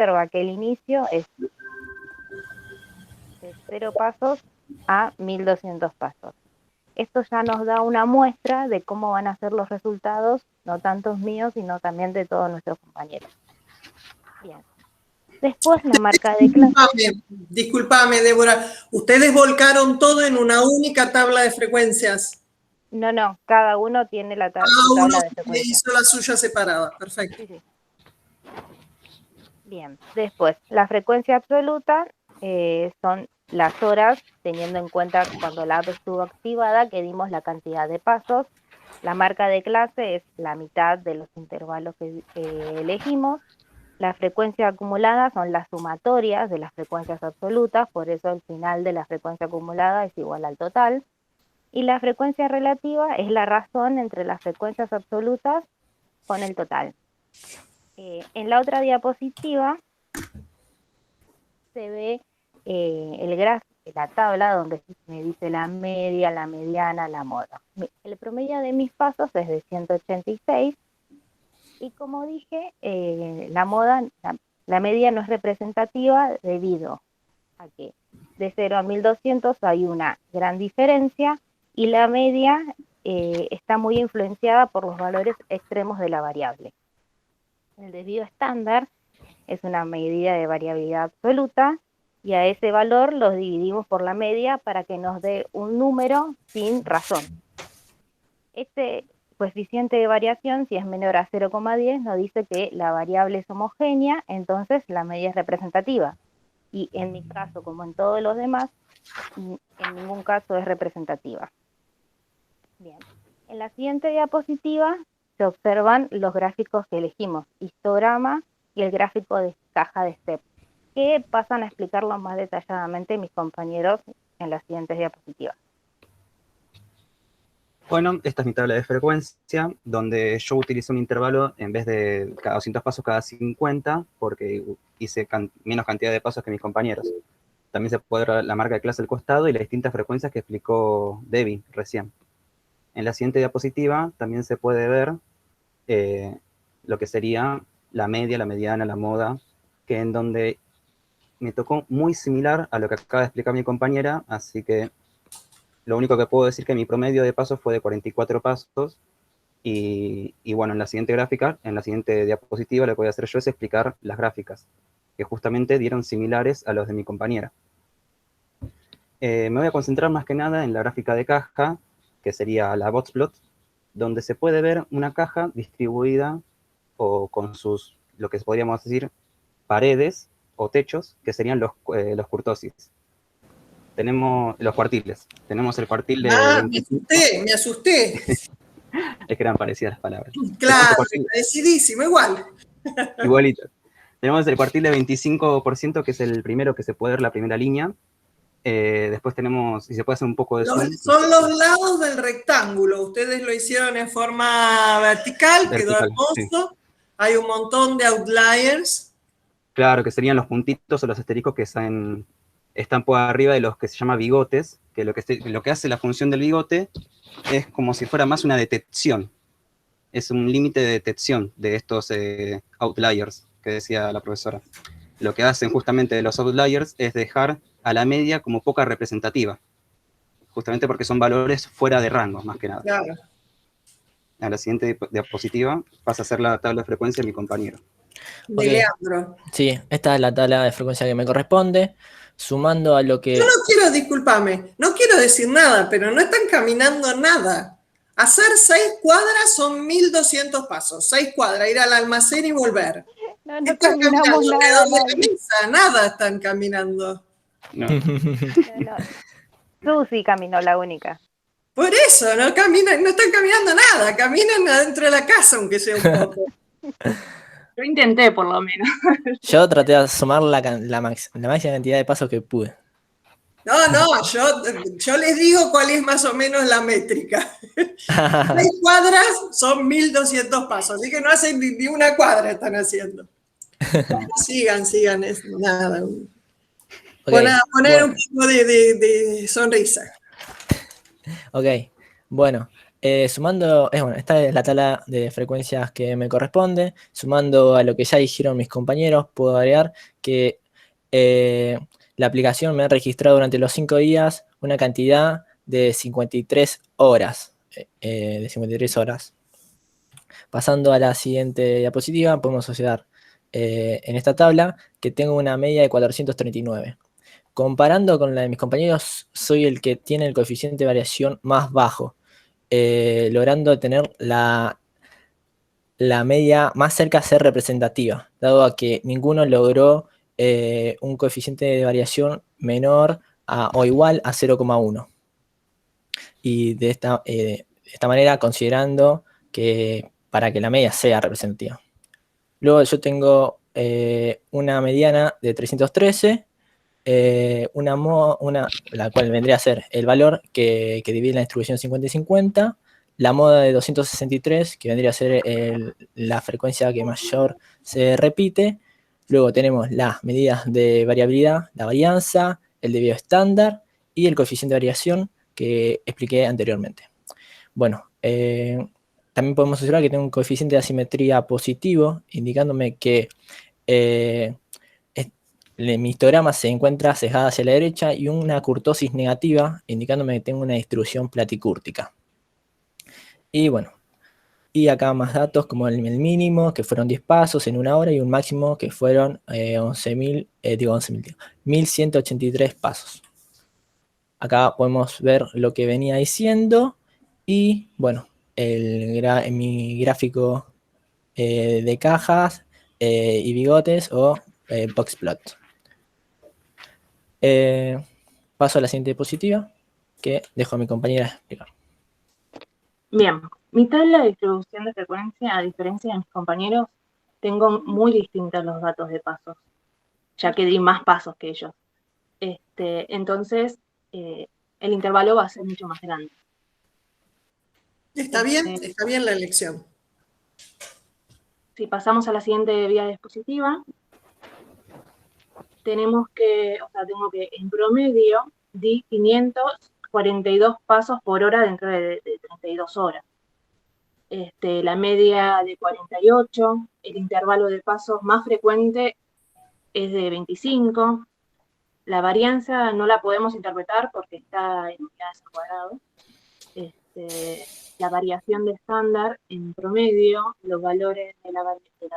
observa que el inicio es de 0 pasos a 1200 pasos. Esto ya nos da una muestra de cómo van a ser los resultados, no tanto míos, sino también de todos nuestros compañeros. Bien. Después la marca de clase. Disculpame, Débora. ¿Ustedes volcaron todo en una única tabla de frecuencias? No, cada uno tiene su tabla de frecuencias. Hizo la suya separada, perfecto. Sí. Bien, después, la frecuencia absoluta son las horas, teniendo en cuenta cuando la app estuvo activada, que dimos la cantidad de pasos. La marca de clase es la mitad de los intervalos que elegimos. La frecuencia acumulada son las sumatorias de las frecuencias absolutas, por eso el final de la frecuencia acumulada es igual al total. Y la frecuencia relativa es la razón entre las frecuencias absolutas con el total. En la otra diapositiva se ve el gráfico, la tabla donde me dice la media, la mediana, la moda. El promedio de mis pasos es de 186 y como dije, la media no es representativa debido a que de 0 a 1200 hay una gran diferencia y la media está muy influenciada por los valores extremos de la variable. El desvío estándar es una medida de variabilidad absoluta y a ese valor los dividimos por la media para que nos dé un número sin razón. Este coeficiente de variación, si es menor a 0,10, nos dice que la variable es homogénea, entonces la media es representativa. Y en mi caso, como en todos los demás, en ningún caso es representativa. Bien, en la siguiente diapositiva se observan los gráficos que elegimos, histograma y el gráfico de caja de step, que pasan a explicarlo más detalladamente mis compañeros en las siguientes diapositivas. Bueno, esta es mi tabla de frecuencia, donde yo utilicé un intervalo en vez de cada 200 pasos, cada 50, porque hice menos cantidad de pasos que mis compañeros. También se puede ver la marca de clase al costado y las distintas frecuencias que explicó Debbie recién. En la siguiente diapositiva también se puede ver lo que sería la media, la mediana, la moda, que en donde me tocó muy similar a lo que acaba de explicar mi compañera, así que lo único que puedo decir es que mi promedio de pasos fue de 44 pasos, y bueno, en la siguiente gráfica, en la siguiente diapositiva, lo que voy a hacer yo es explicar las gráficas, que justamente dieron similares a los de mi compañera. Me voy a concentrar más que nada en la gráfica de caja, que sería la boxplot, donde se puede ver una caja distribuida o con sus, lo que podríamos decir, paredes o techos, que serían los kurtosis. Tenemos los cuartiles. Tenemos el cuartil de... me asusté. Es que eran parecidas las palabras. Claro, decidísimo, igual. Igualito. Tenemos el cuartil de 25%, que es el primero que se puede ver, la primera línea. Después tenemos, y se puede hacer un poco de zoom. Son los lados del rectángulo. Ustedes lo hicieron en forma vertical, quedó hermoso. Sí. Hay un montón de outliers. Claro, que serían los puntitos o los asteriscos que están por arriba de los que se llama bigotes, que lo que hace la función del bigote es como si fuera más una detección. Es un límite de detección de estos outliers que decía la profesora. Lo que hacen justamente los outliers es dejar a la media como poca representativa, justamente porque son valores fuera de rango, más que nada. Claro. A la siguiente diapositiva pasa a ser la tabla de frecuencia de mi compañero. De Leandro. Sí, esta es la tabla de frecuencia que me corresponde, sumando a lo que... Yo no quiero, discúlpame, no quiero decir nada, pero no están caminando nada. Hacer 6 cuadras son 1200 pasos. 6 cuadras, ir al almacén y volver. No están caminando alrededor de la mesa, nada están caminando. No. Susi caminó, la única. Por eso, no están caminando nada, caminan adentro de la casa, aunque sea un poco. Yo intenté, por lo menos. Yo traté de sumar la máxima cantidad de pasos que pude. No, yo les digo cuál es más o menos la métrica. 6 cuadras son 1200 pasos, así que no hacen ni una cuadra, están haciendo. Sigan, es nada. Okay, poner un poco de sonrisa. Ok, bueno, Sumando, bueno, esta es la tabla de frecuencias que me corresponde. Sumando a lo que ya dijeron mis compañeros, puedo agregar que la aplicación me ha registrado durante los 5 días una cantidad de 53 horas. De 53 horas. Pasando a la siguiente diapositiva, podemos observar en esta tabla que tengo una media de 439. Comparando con la de mis compañeros, soy el que tiene el coeficiente de variación más bajo, logrando tener la media más cerca a ser representativa, dado a que ninguno logró un coeficiente de variación menor o igual a 0,1. Y de esta manera, considerando que para que la media sea representativa. Luego yo tengo una mediana de 313, la cual vendría a ser el valor que divide la distribución 50 y 50, la moda de 263, que vendría a ser la frecuencia que mayor se repite. Luego tenemos las medidas de variabilidad, la varianza, el desvío estándar y el coeficiente de variación que expliqué anteriormente. Bueno, también podemos observar que tengo un coeficiente de asimetría positivo, indicándome que mi histograma se encuentra sesgada hacia la derecha, y una kurtosis negativa, indicándome que tengo una distribución platicúrtica. Y bueno, y acá más datos como el mínimo, que fueron 10 pasos en una hora, y un máximo que fueron 11.183 pasos. Acá podemos ver lo que venía diciendo y bueno, en mi gráfico de cajas y bigotes o boxplot. Paso a la siguiente diapositiva, que dejo a mi compañera explicar. Bien, mi tabla de distribución de frecuencia, a diferencia de mis compañeros, tengo muy distintos los datos de pasos, ya que di más pasos que ellos. Entonces, el intervalo va a ser mucho más grande. Está bien la elección. Si pasamos a la siguiente vía dispositiva, tengo que en promedio di 542 pasos por hora dentro de 32 horas. La media de 48, el intervalo de pasos más frecuente es de 25. La varianza no la podemos interpretar porque está en unidades al cuadrado. La variación de estándar en promedio, los valores de la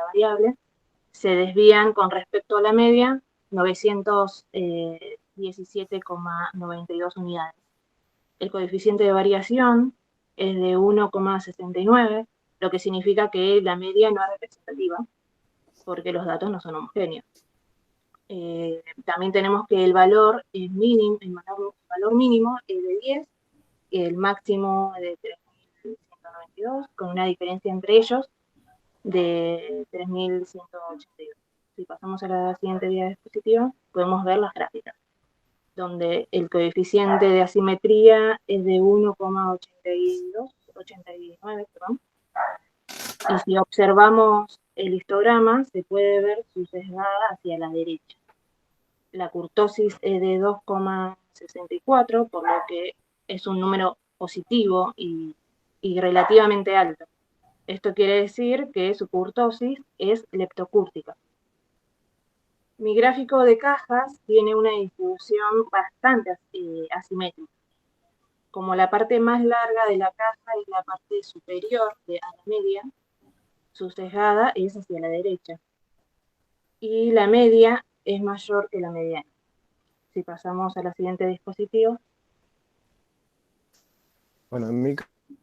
variable, se desvían con respecto a la media 917,92 unidades. El coeficiente de variación es de 1,69, lo que significa que la media no es representativa, porque los datos no son homogéneos. También tenemos que el valor mínimo, el valor mínimo es de 10, el máximo de 3.192, con una diferencia entre ellos de 3.182. Si pasamos a la siguiente vía dispositiva, podemos ver las gráficas, donde el coeficiente de asimetría es de 1,89, y si observamos el histograma, se puede ver su sesgada hacia la derecha. La kurtosis es de 2,64, por lo que es un número positivo y relativamente alto. Esto quiere decir que su kurtosis es leptocúrtica. Mi gráfico de cajas tiene una distribución bastante asimétrica. Como la parte más larga de la caja es la parte superior a la media, su sesgada es hacia la derecha. Y la media es mayor que la mediana. Si pasamos a la siguiente dispositivo. Bueno, en mi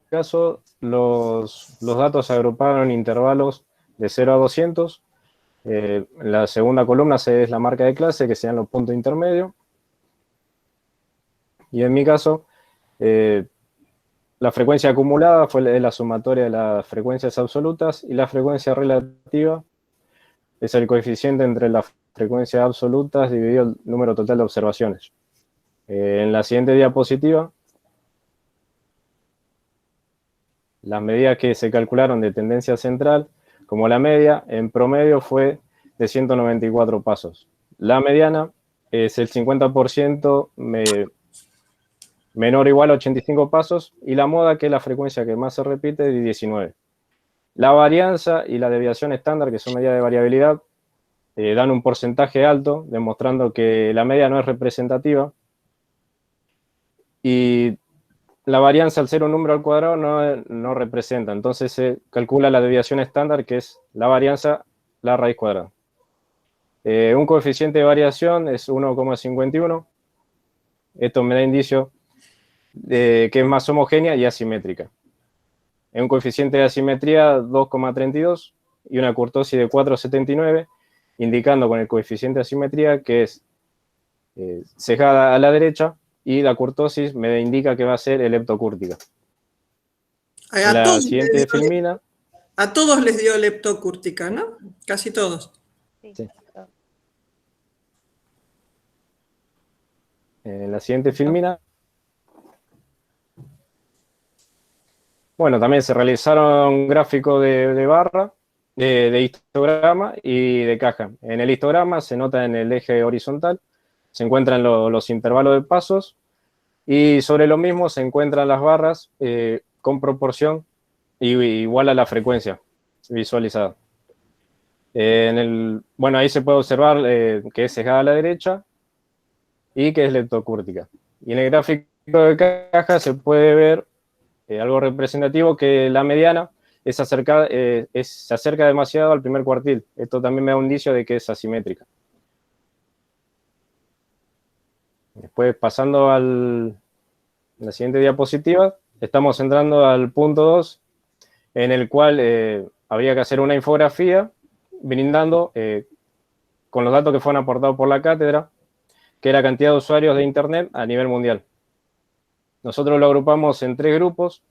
caso, los datos se agruparon en intervalos de 0 a 200. La segunda columna es la marca de clase, que serían los puntos intermedios. Y en mi caso, la frecuencia acumulada fue la sumatoria de las frecuencias absolutas, y la frecuencia relativa es el coeficiente entre las frecuencias absolutas dividido el número total de observaciones. En la siguiente diapositiva, las medidas que se calcularon de tendencia central, como la media, en promedio fue de 194 pasos. La mediana es el 50% menor o igual a 85 pasos, y la moda, que es la frecuencia que más se repite, de 19. La varianza y la desviación estándar, que son medidas de variabilidad, dan un porcentaje alto, demostrando que la media no es representativa. Y la varianza, al ser un número al cuadrado, no representa. Entonces se calcula la desviación estándar, que es la varianza, la raíz cuadrada. Un coeficiente de variación es 1,51. Esto me da indicio de que es más homogénea y asimétrica. Un coeficiente de asimetría 2,32 y una kurtosis de 4,79, indicando con el coeficiente de asimetría que es sesgada a la derecha, y la kurtosis me indica que va a ser leptocúrtica. La siguiente filmina. A todos les dio leptocúrtica, ¿no? Casi todos. Sí. La siguiente filmina. Bueno, también se realizaron gráficos de barra, de histograma y de caja. En el histograma se nota en el eje horizontal, se encuentran los intervalos de pasos, y sobre lo mismo se encuentran las barras con proporción igual a la frecuencia visualizada. Bueno, ahí se puede observar que es sesgada a la derecha y que es leptocúrtica. Y en el gráfico de caja se puede ver algo representativo, que la mediana se acerca demasiado al primer cuartil. Esto también me da un indicio de que es asimétrica. Después, pasando a la siguiente diapositiva, estamos entrando al punto 2, en el cual habría que hacer una infografía brindando con los datos que fueron aportados por la cátedra, que es la cantidad de usuarios de Internet a nivel mundial. Nosotros lo agrupamos en 3 grupos.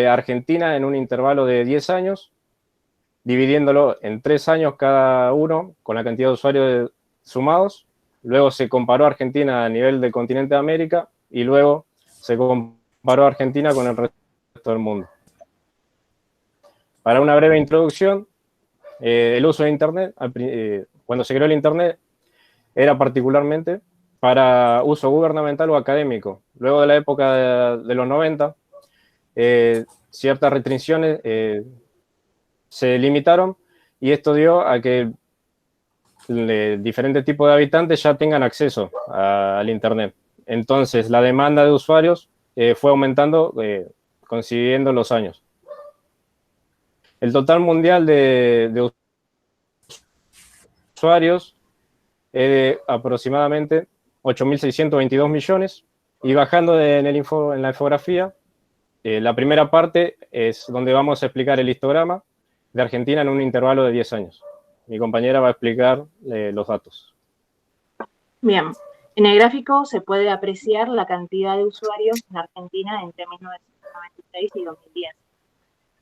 Argentina en un intervalo de 10 años, dividiéndolo en 3 años cada uno con la cantidad de usuarios sumados. Luego se comparó Argentina a nivel del continente de América, y luego se comparó Argentina con el resto del mundo. Para una breve introducción, el uso de Internet, cuando se creó el Internet, era particularmente para uso gubernamental o académico. Luego de la época de los 90, ciertas restricciones se limitaron, y esto dio a que diferentes tipos de habitantes ya tengan acceso al Internet. Entonces, la demanda de usuarios fue aumentando coincidiendo los años. El total mundial de usuarios es de aproximadamente 8.622 millones, y bajando en la infografía, la primera parte es donde vamos a explicar el histograma de Argentina en un intervalo de 10 años. Mi compañera va a explicar los datos. Bien, en el gráfico se puede apreciar la cantidad de usuarios en Argentina entre 1996 y 2010,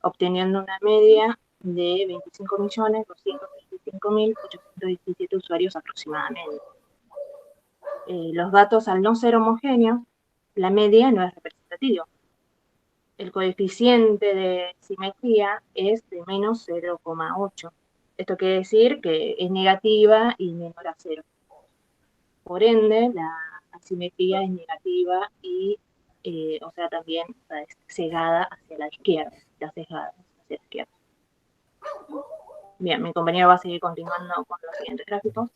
obteniendo una media de 25.225.817 usuarios aproximadamente. Los datos, al no ser homogéneos, la media no es representativa. El coeficiente de simetría es de menos 0,8. Esto quiere decir que es negativa y menor a 0. Por ende, la asimetría es negativa y, o sea, también es cegada hacia la izquierda, está cegada hacia la izquierda. Bien, mi compañero va a seguir continuando con los siguientes gráficos.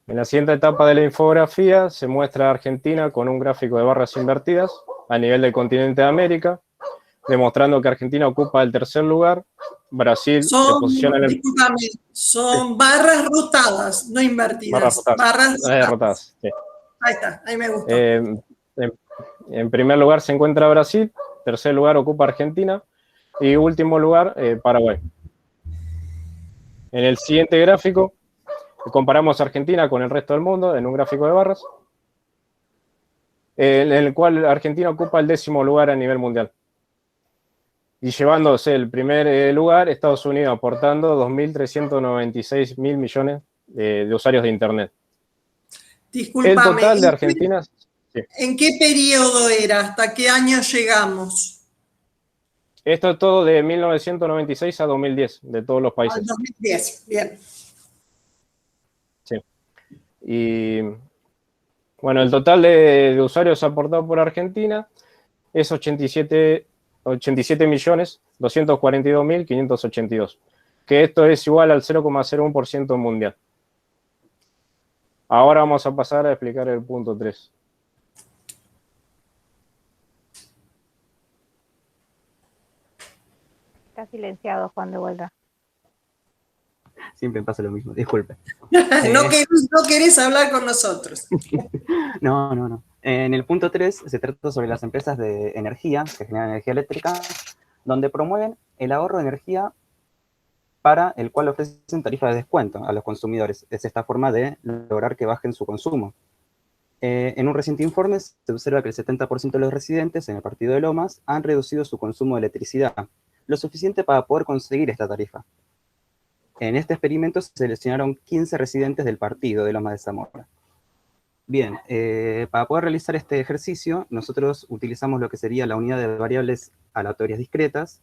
En la siguiente etapa de la infografía se muestra a Argentina con un gráfico de barras invertidas a nivel del continente de América, demostrando que Argentina ocupa el tercer lugar. Brasil se posiciona en el... Discúlpame, son barras rotadas, no invertidas. Barras rotadas. Sí. Ahí está, ahí me gusta. En primer lugar se encuentra Brasil, tercer lugar ocupa Argentina, y último lugar Paraguay. En el siguiente gráfico comparamos Argentina con el resto del mundo en un gráfico de barras, en el cual Argentina ocupa el 10º lugar a nivel mundial. Y llevándose el primer lugar, Estados Unidos, aportando 2.396 mil millones de usuarios de Internet. Discúlpame, el total de Argentina... Sí. ¿En qué periodo era? ¿Hasta qué año llegamos? Esto es todo de 1996 a 2010, de todos los países. 2010, bien. Sí. Y Bueno, el total de usuarios aportados por Argentina es 87.242.582, que esto es igual al 0,01% mundial. Ahora vamos a pasar a explicar el punto 3. Está silenciado, Juan, de vuelta. Siempre pasa lo mismo, disculpe. No querés hablar con nosotros. No. En el punto 3 se trata sobre las empresas de energía que generan energía eléctrica, donde promueven el ahorro de energía para el cual ofrecen tarifas de descuento a los consumidores. Es esta forma de lograr que bajen su consumo. En un reciente informe se observa que el 70% de los residentes en el partido de Lomas han reducido su consumo de electricidad, lo suficiente para poder conseguir esta tarifa. En este experimento se seleccionaron 15 residentes del partido de Lomas de Zamora. Bien, para poder realizar este ejercicio, nosotros utilizamos lo que sería la unidad de variables aleatorias discretas,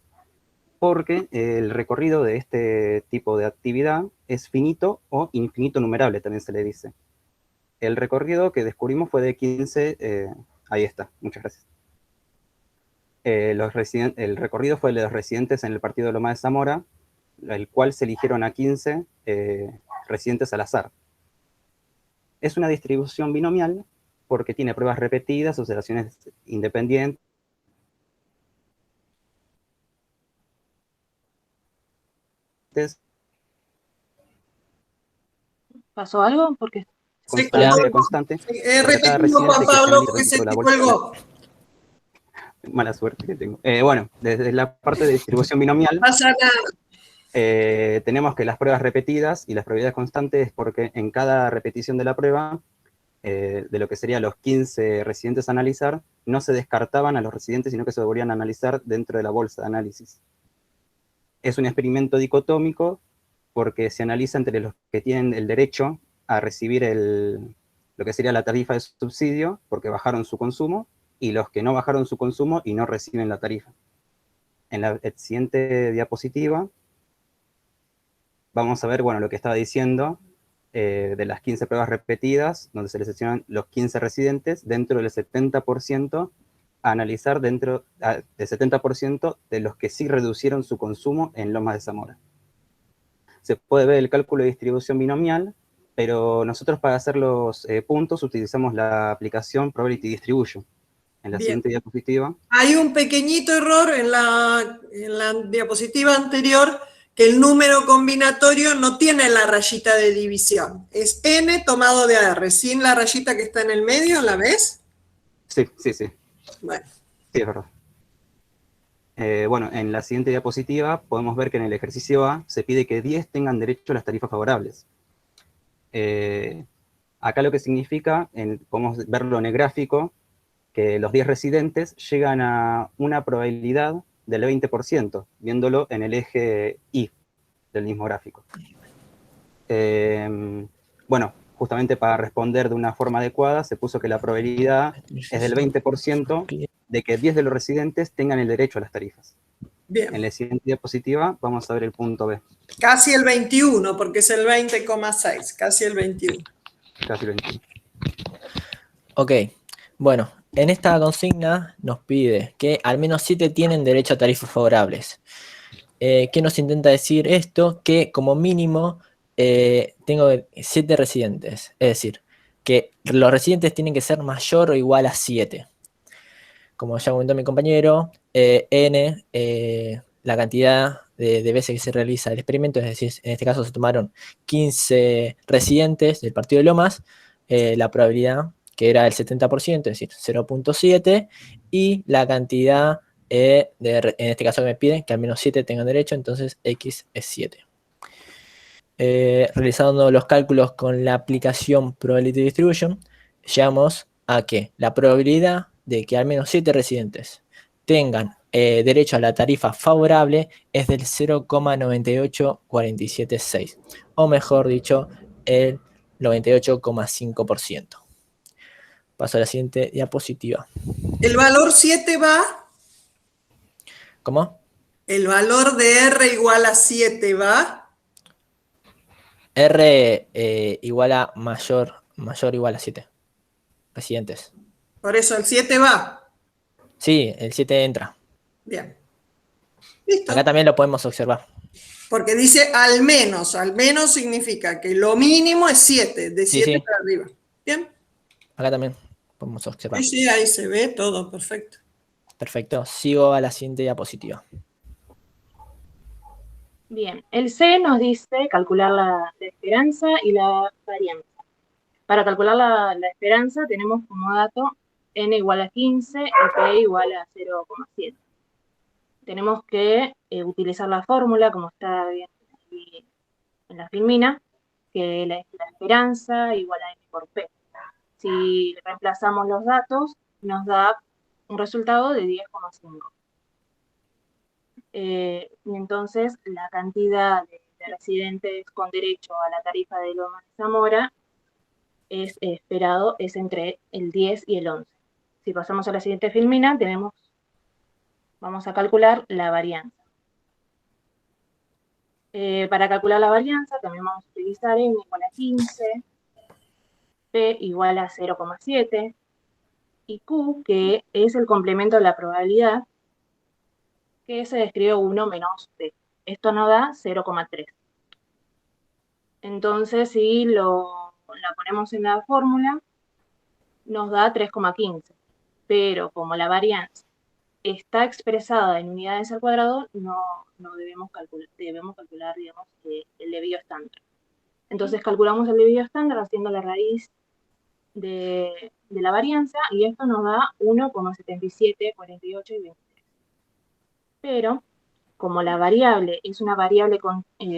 porque el recorrido de este tipo de actividad es finito o infinito numerable, también se le dice. El recorrido que descubrimos fue de 15, ahí está, muchas gracias. El recorrido fue de los residentes en el partido de Lomas de Zamora, el cual se eligieron a 15 residentes al azar. Es una distribución binomial porque tiene pruebas repetidas, observaciones independientes. ¿Pasó algo? Porque Constante. Repetimos, Juan Pablo, porque se te colgó. Mala suerte que tengo. Bueno, desde la parte de distribución binomial, No pasa nada. tenemos que las pruebas repetidas y las probabilidades constantes es porque en cada repetición de la prueba, de lo que serían los 15 residentes a analizar, no se descartaban a los residentes, sino que se volvían a analizar dentro de la bolsa de análisis. Es un experimento dicotómico porque se analiza entre los que tienen el derecho a recibir lo que sería la tarifa de subsidio, porque bajaron su consumo, y los que no bajaron su consumo y no reciben la tarifa. En la siguiente diapositiva vamos a ver, bueno, lo que estaba diciendo de las 15 pruebas repetidas, donde se les seleccionan los 15 residentes, dentro del 70%, a analizar dentro del 70% de los que sí reducieron su consumo en Lomas de Zamora. Se puede ver el cálculo de distribución binomial, pero nosotros para hacer los puntos utilizamos la aplicación Probability Distribution. En la siguiente diapositiva. Hay un pequeñito error en la diapositiva anterior, que el número combinatorio no tiene la rayita de división. Es n tomado de r, sin la rayita que está en el medio, ¿la ves? Sí. Bueno. Sí, es verdad. Bueno, en la siguiente diapositiva podemos ver que en el ejercicio A se pide que 10 tengan derecho a las tarifas favorables. Acá lo que significa, podemos verlo en el gráfico, que los 10 residentes llegan a una probabilidad del 20%, viéndolo en el eje Y del mismo gráfico. Bueno, justamente para responder de una forma adecuada, se puso que la probabilidad es del 20% de que 10 de los residentes tengan el derecho a las tarifas. Bien. En la siguiente diapositiva vamos a ver el punto B. Casi el 21, porque es el 20,6, casi el 21. Casi el 21. Ok, bueno, en esta consigna nos pide que al menos 7 tienen derecho a tarifas favorables. ¿Qué nos intenta decir esto? Que como mínimo tengo 7 residentes, es decir, que los residentes tienen que ser mayor o igual a 7. Como ya comentó mi compañero, n, la cantidad de veces que se realiza el experimento, es decir, en este caso se tomaron 15 residentes del partido de Lomas, la probabilidad que era el 70%, es decir, 0.7, y la cantidad, en este caso que me piden, que al menos 7 tengan derecho, entonces X es 7. Realizando los cálculos con la aplicación Probability Distribution, llegamos a que la probabilidad de que al menos 7 residentes tengan derecho a la tarifa favorable es del 0,98476, o mejor dicho, el 98,5%. Paso a la siguiente diapositiva. ¿El valor 7 va? ¿Cómo? ¿El valor de R igual a 7 va? R igual a mayor igual a 7. residentes. Por eso el 7 va. Sí, el 7 entra. Bien. Listo. Acá también lo podemos observar. Porque dice al menos significa que lo mínimo es 7, de Sí, 7 sí, para arriba. Bien. acá también podemos observar. Sí, sí, ahí se ve todo, perfecto. Perfecto, sigo a la siguiente diapositiva. Bien, el C nos dice calcular la esperanza y la varianza. Para calcular la esperanza tenemos como dato n igual a 15 y p igual a 0,7. Tenemos que utilizar la fórmula, como está bien aquí en la filmina, que la esperanza igual a n por p. Si reemplazamos los datos, nos da un resultado de 10,5. Y entonces la cantidad de residentes con derecho a la tarifa de Lomas de Zamora es esperado es entre el 10 y el 11. Si pasamos a la siguiente filmina, vamos a calcular la varianza. Para calcular la varianza también vamos a utilizar n igual a 15, p igual a 0,7 y q, que es el complemento de la probabilidad, que se describe 1 menos p. Esto nos da 0,3. Entonces, si la ponemos en la fórmula, nos da 3,15. Pero como la varianza está expresada en unidades al cuadrado, no debemos calcular, digamos, el desvío estándar. Entonces calculamos el desvío estándar haciendo la raíz de la varianza y esto nos da 1,77, 48 y 23. Pero como la variable es una variable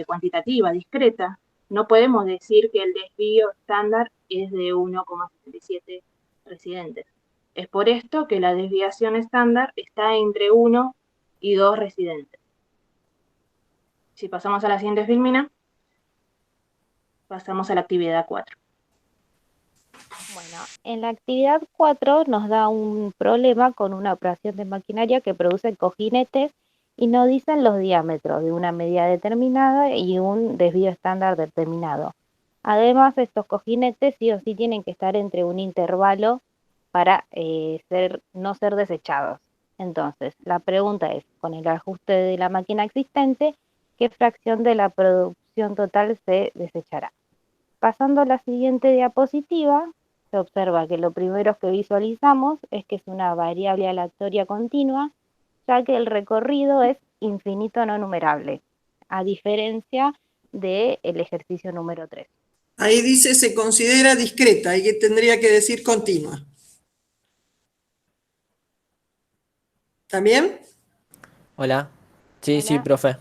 cuantitativa, discreta, no podemos decir que el desvío estándar es de 1,77 residentes. Es por esto que la desviación estándar está entre 1 y 2 residentes. Si pasamos a la siguiente filmina, pasamos a la actividad 4. Bueno, en la actividad 4 nos da un problema con una operación de maquinaria que produce cojinetes y nos dicen los diámetros de una medida determinada y un desvío estándar determinado. Además, estos cojinetes sí o sí tienen que estar entre un intervalo para no ser desechados. Entonces, la pregunta es, con el ajuste de la máquina existente, ¿qué fracción de la producción total se desechará? Pasando a la siguiente diapositiva, se observa que lo primero que visualizamos es que es una variable aleatoria continua, ya que el recorrido es infinito no numerable, a diferencia del ejercicio número 3. Ahí dice se considera discreta, y que tendría que decir continua. ¿También? Hola. Sí, Hola. sí, profe.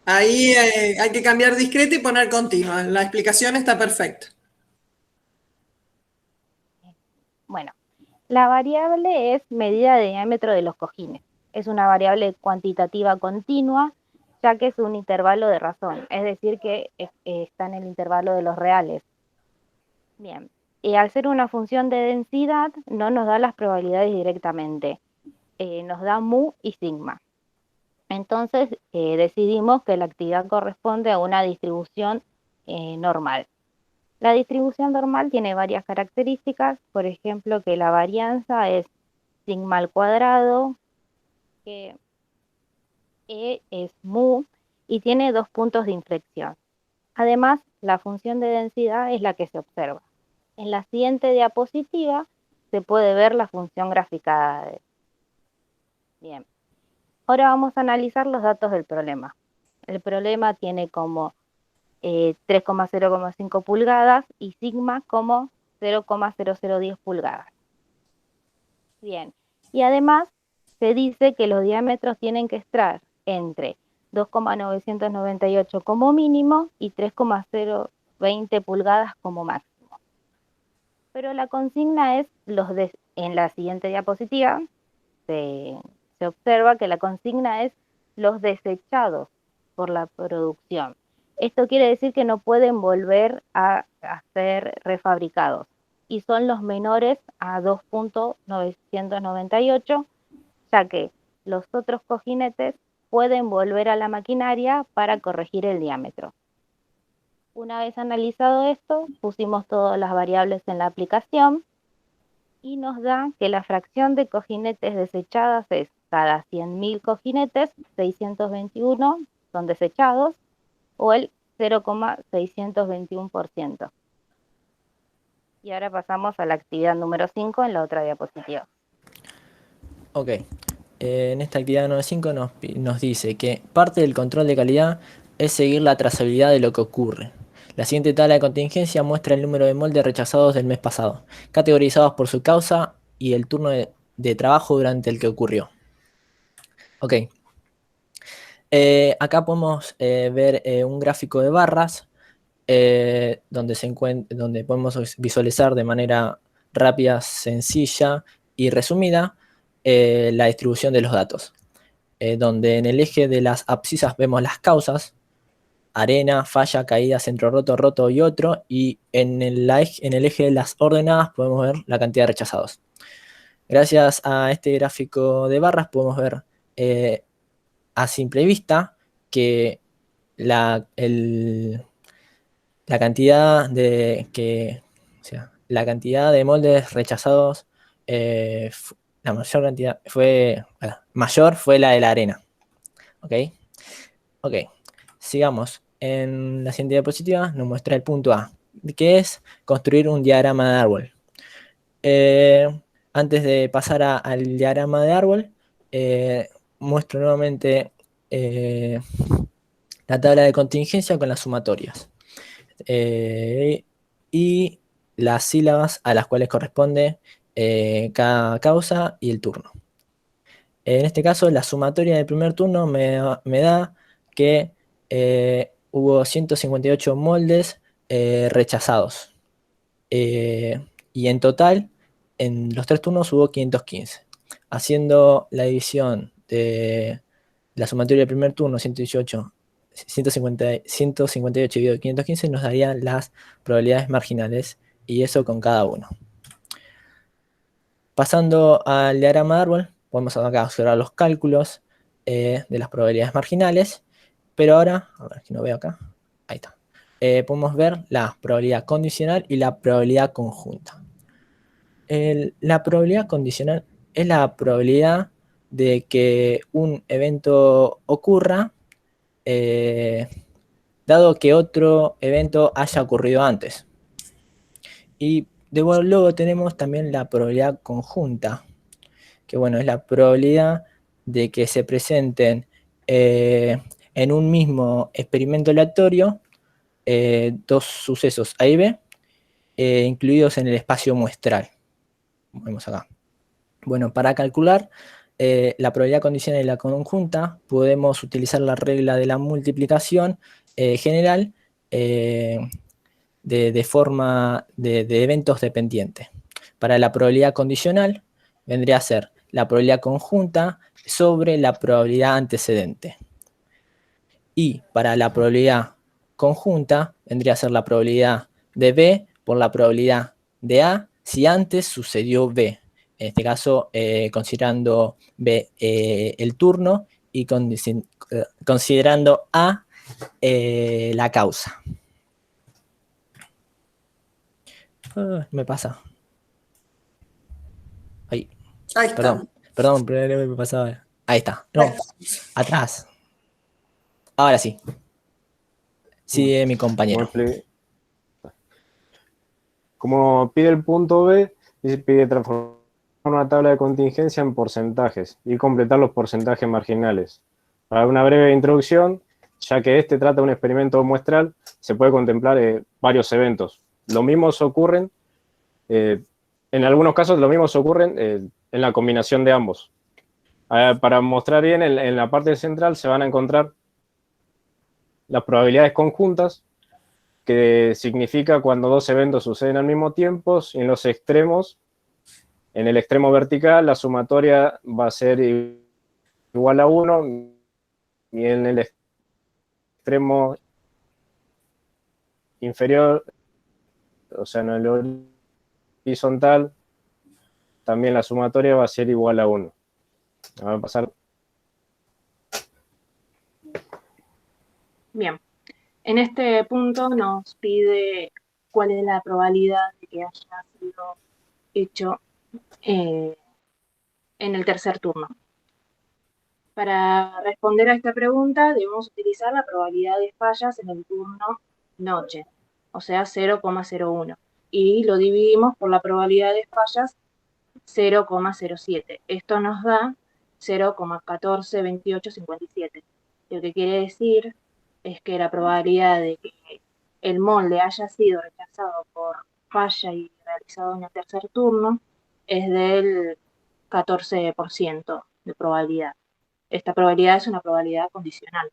Ahí hay que cambiar discreta y poner continua. La explicación está perfecta. Bueno, la variable es medida de diámetro de los cojines. Es una variable cuantitativa continua, ya que es un intervalo de razón, es decir, que está en el intervalo de los reales. Bien, y al ser una función de densidad, no nos da las probabilidades directamente, nos da mu y sigma. Entonces, decidimos que la actividad corresponde a una distribución normal. La distribución normal tiene varias características, por ejemplo, que la varianza es sigma al cuadrado, que E es mu y tiene 2 puntos de inflexión. Además, la función de densidad es la que se observa. En la siguiente diapositiva se puede ver la función graficada. Bien, ahora vamos a analizar los datos del problema. El problema tiene como 3,0,5 pulgadas y sigma como 0,0010 pulgadas. Bien, y además se dice que los diámetros tienen que estar entre 2,998 como mínimo y 3,020 pulgadas como máximo. Pero la consigna es en la siguiente diapositiva se observa que la consigna es los desechados por la producción. Esto quiere decir que no pueden volver a ser refabricados y son los menores a 2,998, ya que los otros cojinetes pueden volver a la maquinaria para corregir el diámetro. Una vez analizado esto, pusimos todas las variables en la aplicación y nos da que la fracción de cojinetes desechadas es cada 100.000 cojinetes, 621 son desechados, o el 0,621%. Y ahora pasamos a la actividad número 5 en la otra diapositiva. Ok, en esta actividad número 5 nos dice que parte del control de calidad es seguir la trazabilidad de lo que ocurre. La siguiente tabla de contingencia muestra el número de moldes rechazados del mes pasado, categorizados por su causa y el turno de trabajo durante el que ocurrió. Ok, acá podemos ver un gráfico de barras donde podemos visualizar de manera rápida, sencilla y resumida la distribución de los datos. Donde en el eje de las abscisas vemos las causas: arena, falla, caída, centro roto, roto y otro, y en el eje de las ordenadas podemos ver la cantidad de rechazados. Gracias a este gráfico de barras podemos ver a simple vista que la cantidad de la cantidad de moldes rechazados, la mayor cantidad mayor fue la de la arena. Ok, sigamos. En la siguiente diapositiva nos muestra el punto A, que es construir un diagrama de árbol. Antes de pasar al diagrama de árbol, muestro nuevamente la tabla de contingencia con las sumatorias y las sílabas a las cuales corresponde cada causa y el turno. En este caso, la sumatoria del primer turno me da que hubo 158 moldes rechazados. Y en total, en los 3 turnos hubo 515. Haciendo la división de la sumatoria del primer turno, 158 dividido 515, nos darían las probabilidades marginales, y eso con cada uno. Pasando al diagrama de árbol, podemos acá observar los cálculos de las probabilidades marginales, pero ahora, a ver si no veo acá, ahí está. Podemos ver la probabilidad condicional y la probabilidad conjunta. La probabilidad condicional es la probabilidad de que un evento ocurra dado que otro evento haya ocurrido antes. Y luego tenemos también la probabilidad conjunta, que bueno, es la probabilidad de que se presenten en un mismo experimento aleatorio dos sucesos A y B incluidos en el espacio muestral. Vemos acá. Bueno, para calcular la probabilidad condicional y la conjunta podemos utilizar la regla de la multiplicación general de forma de eventos dependientes. Para la probabilidad condicional vendría a ser la probabilidad conjunta sobre la probabilidad antecedente. Y para la probabilidad conjunta vendría a ser la probabilidad de B por la probabilidad de A si antes sucedió B. En este caso, considerando B el turno y considerando A la causa. Me pasa. Ahí. Ahí está. Perdón, pero me pasaba. Ahí está. No, atrás. Ahora sí. Sigue mi compañero. Como pide el punto B, pide transformar una tabla de contingencia en porcentajes y completar los porcentajes marginales. Para una breve introducción, ya que este trata de un experimento muestral, se puede contemplar varios eventos. Los mismos ocurren, en algunos casos los mismos ocurren en la combinación de ambos. Para mostrar bien, en la parte central se van a encontrar las probabilidades conjuntas, que significa cuando dos eventos suceden al mismo tiempo, y en los extremos, en el extremo vertical, la sumatoria va a ser igual a 1, y en el extremo inferior, o sea, en el horizontal, también la sumatoria va a ser igual a 1. Va a pasar. Bien, en este punto nos pide cuál es la probabilidad de que haya sido hecho en el tercer turno. Para responder a esta pregunta debemos utilizar la probabilidad de fallas en el turno noche, o sea 0,01, y lo dividimos por la probabilidad de fallas 0,07. Esto nos da 0,142857. Lo que quiere decir es que la probabilidad de que el molde haya sido rechazado por falla y realizado en el tercer turno es del 14% de probabilidad. Esta probabilidad es una probabilidad condicional.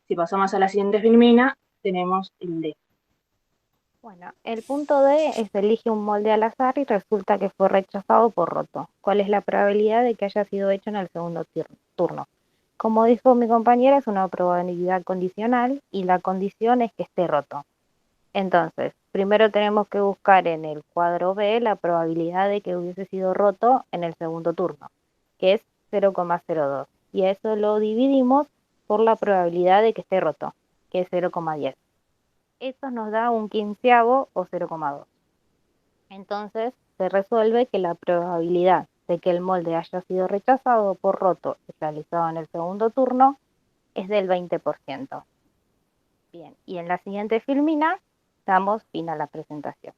Si pasamos a la siguiente filmina, tenemos el D. Bueno, el punto D es elige un molde al azar y resulta que fue rechazado por roto. ¿Cuál es la probabilidad de que haya sido hecho en el segundo turno? Como dijo mi compañera, es una probabilidad condicional y la condición es que esté roto. Entonces, primero tenemos que buscar en el cuadro B la probabilidad de que hubiese sido roto en el segundo turno, que es 0,02. Y a eso lo dividimos por la probabilidad de que esté roto, que es 0,10. Eso nos da un quinceavo o 0,2. Entonces, se resuelve que la probabilidad de que el molde haya sido rechazado por roto y realizado en el segundo turno es del 20%. Bien, y en la siguiente filmina damos fin a la presentación.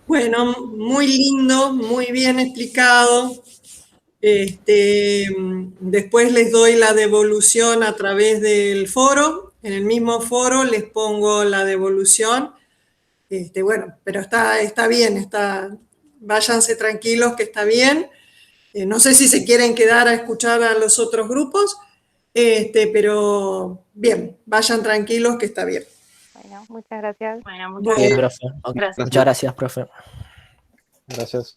Bueno, muy lindo, muy bien explicado. Después les doy la devolución a través del foro. En el mismo foro les pongo la devolución. Bueno, pero está bien, váyanse tranquilos que está bien. No sé si se quieren quedar a escuchar a los otros grupos, pero bien, vayan tranquilos que está bien. Bueno, muchas gracias. Bueno, muchas Bien, gracias. profe. Ok, Gracias. muchas gracias, profe. Gracias.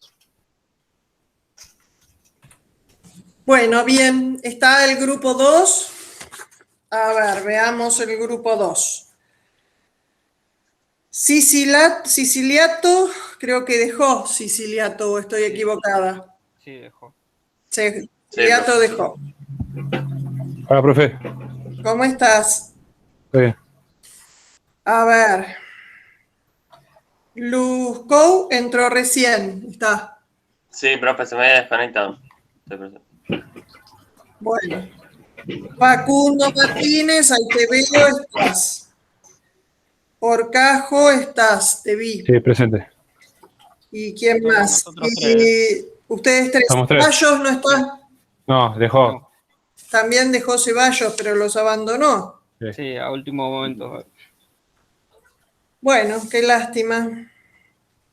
Bueno, bien, está el grupo 2. A ver, veamos el grupo 2. Siciliato, creo que dejó Siciliato, o estoy equivocada. Sí, dejó. Siciliato dejó. Hola, profe. ¿Cómo estás? Estoy bien. A ver. Luzcou entró recién, está. Sí, profe, se me había desconectado. Bueno. Facundo Martínez, ahí te veo, estás. Porcajo, estás, te vi. Sí, presente. ¿Y quién Somos más? nosotros Y tres. ustedes tres. Estamos tres. Ceballos no está. No, dejó. También dejó Ceballos, pero los abandonó. Sí, a último momento. Bueno, qué lástima.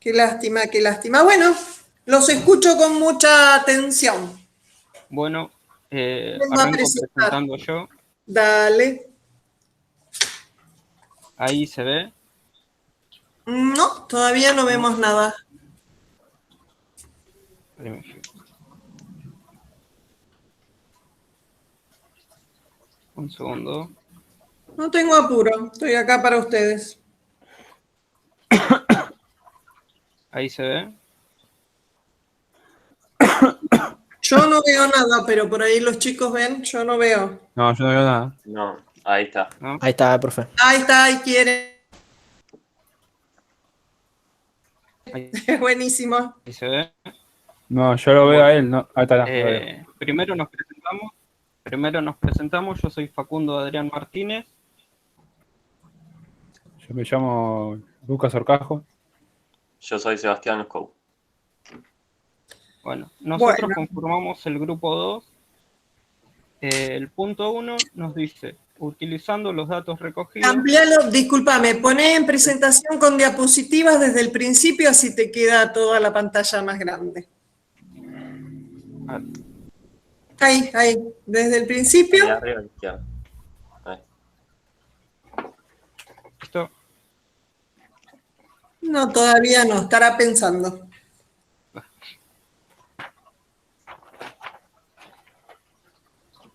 Qué lástima, qué lástima. Bueno, los escucho con mucha atención. Bueno, Vengo a arranco presentar. presentando yo. Dale. Ahí se ve. No, todavía no vemos nada. Un segundo. No tengo apuro, estoy acá para ustedes. Ahí se ve. Yo no veo nada, pero por ahí los chicos ven, yo no veo. No, yo no veo nada. No, ahí está. ¿No? Ahí está, profe. Ahí está, ahí quiere. Ahí, Buenísimo. ahí se ve. No, yo lo veo a él. No. Ahí está, lo veo. Primero nos presentamos. Yo soy Facundo Adrián Martínez. Yo me llamo Lucas Orcajo. Yo soy Sebastián Luzcou. Bueno, nosotros Bueno. conformamos el grupo 2. El punto 1 nos dice, utilizando los datos recogidos. Amplialo, discúlpame, poné en presentación con diapositivas desde el principio, así te queda toda la pantalla más grande. Ahí, desde el principio. Ahí arriba a la izquierda. Ahí. ¿Listo? No, todavía no, estará pensando.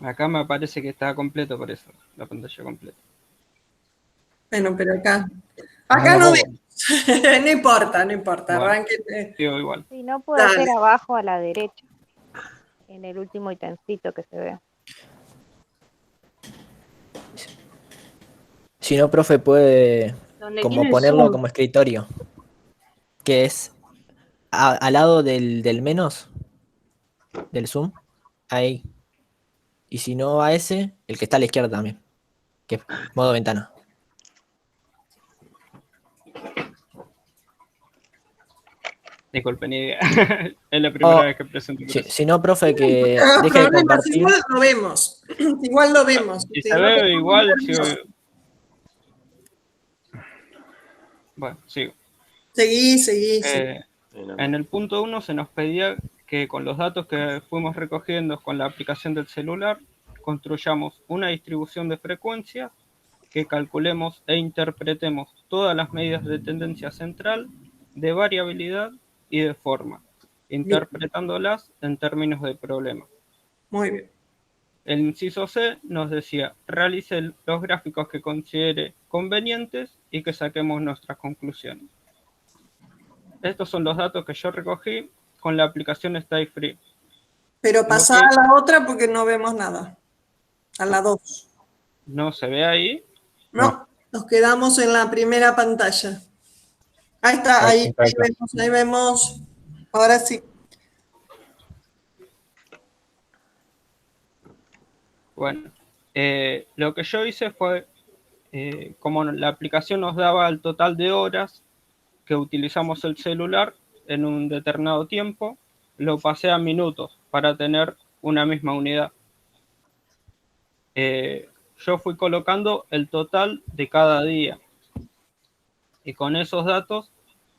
Acá me parece que está completo, por eso, la pantalla completa. Bueno, pero acá no vemos. No importa, Bueno, arranquen. sigo igual. Si no, puede Dale. ser abajo a la derecha, en el último ítemcito que se ve. Si no, profe, puede Donde como tiene ponerlo zoom. como escritorio. Que es al lado del menos, del zoom, ahí. Y si no a ese, el que está a la izquierda también, que es modo ventana. Disculpen, ni idea. Es la primera vez que presento. Si no, profe, que No, deje de problemas, compartir. igual lo vemos. Igual lo vemos. Y Si se no te ve igual. comentarios, Bueno, sigo. Seguí, seguí. En el punto 1 se nos pedía que con los datos que fuimos recogiendo con la aplicación del celular, construyamos una distribución de frecuencias, que calculemos e interpretemos todas las medidas de tendencia central, de variabilidad y de forma, interpretándolas en términos de problema. Muy bien. El inciso C nos decía, realice los gráficos que considere convenientes y que saquemos nuestras conclusiones. Estos son los datos que yo recogí con la aplicación Stay Free. Pero pasá a la otra porque no vemos nada. A la 2. ¿No se ve ahí? No, nos quedamos en la primera pantalla. Ahí está, ahí vemos, ahí vemos. Ahora sí. Bueno, lo que yo hice fue, como la aplicación nos daba el total de horas que utilizamos el celular en un determinado tiempo, lo pasé a minutos para tener una misma unidad. Yo fui colocando el total de cada día y con esos datos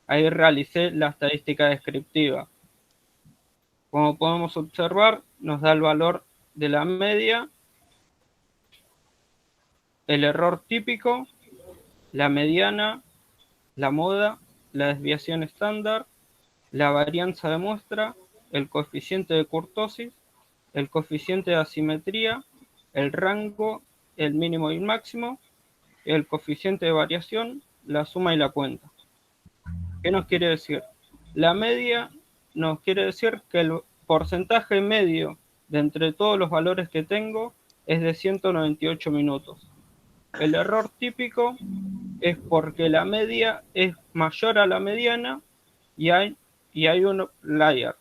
ahí realicé la estadística descriptiva. Como podemos observar, nos da el valor de la media, el error típico, la mediana, la moda, la desviación estándar, la varianza de muestra, el coeficiente de kurtosis, el coeficiente de asimetría, el rango, el mínimo y el máximo, el coeficiente de variación, la suma y la cuenta. ¿Qué nos quiere decir? La media nos quiere decir que el porcentaje medio de entre todos los valores que tengo es de 198 minutos. El error típico es porque la media es mayor a la mediana y hay un outlier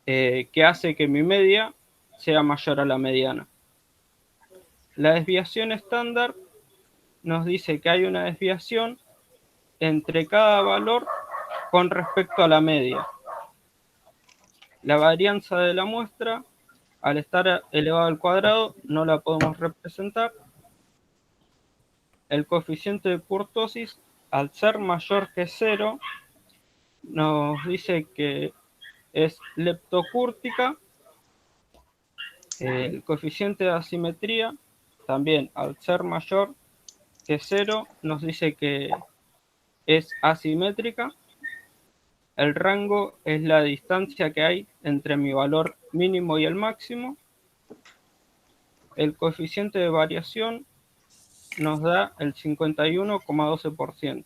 que hace que mi media sea mayor a la mediana. La desviación estándar nos dice que hay una desviación entre cada valor con respecto a la media. La varianza de la muestra, al estar elevado al cuadrado, no la podemos representar. El coeficiente de kurtosis, al ser mayor que 0, nos dice que es leptocúrtica. El coeficiente de asimetría, también al ser mayor que 0, nos dice que es asimétrica. El rango es la distancia que hay entre mi valor mínimo y el máximo. El coeficiente de variación nos da el 51,12%.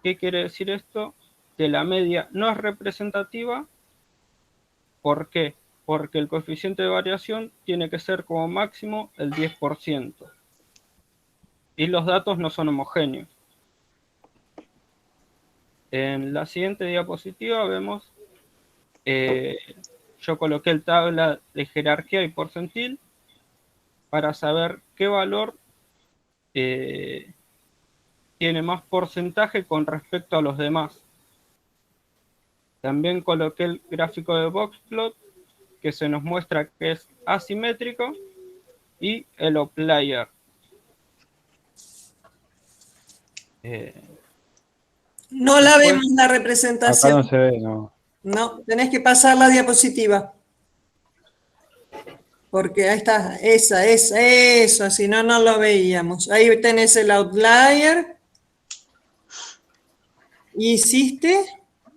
¿Qué quiere decir esto? Que la media no es representativa. ¿Por qué? Porque el coeficiente de variación tiene que ser como máximo el 10%. Y los datos no son homogéneos. En la siguiente diapositiva vemos, yo coloqué el tabla de jerarquía y porcentil para saber qué valor tiene más porcentaje con respecto a los demás. También coloqué el gráfico de boxplot que se nos muestra que es asimétrico y el outlier. No la vemos la representación. Acá no se ve, no. No, tenés que pasar la diapositiva. Porque ahí está, eso, si no, no lo veíamos. Ahí tenés el outlier. Hiciste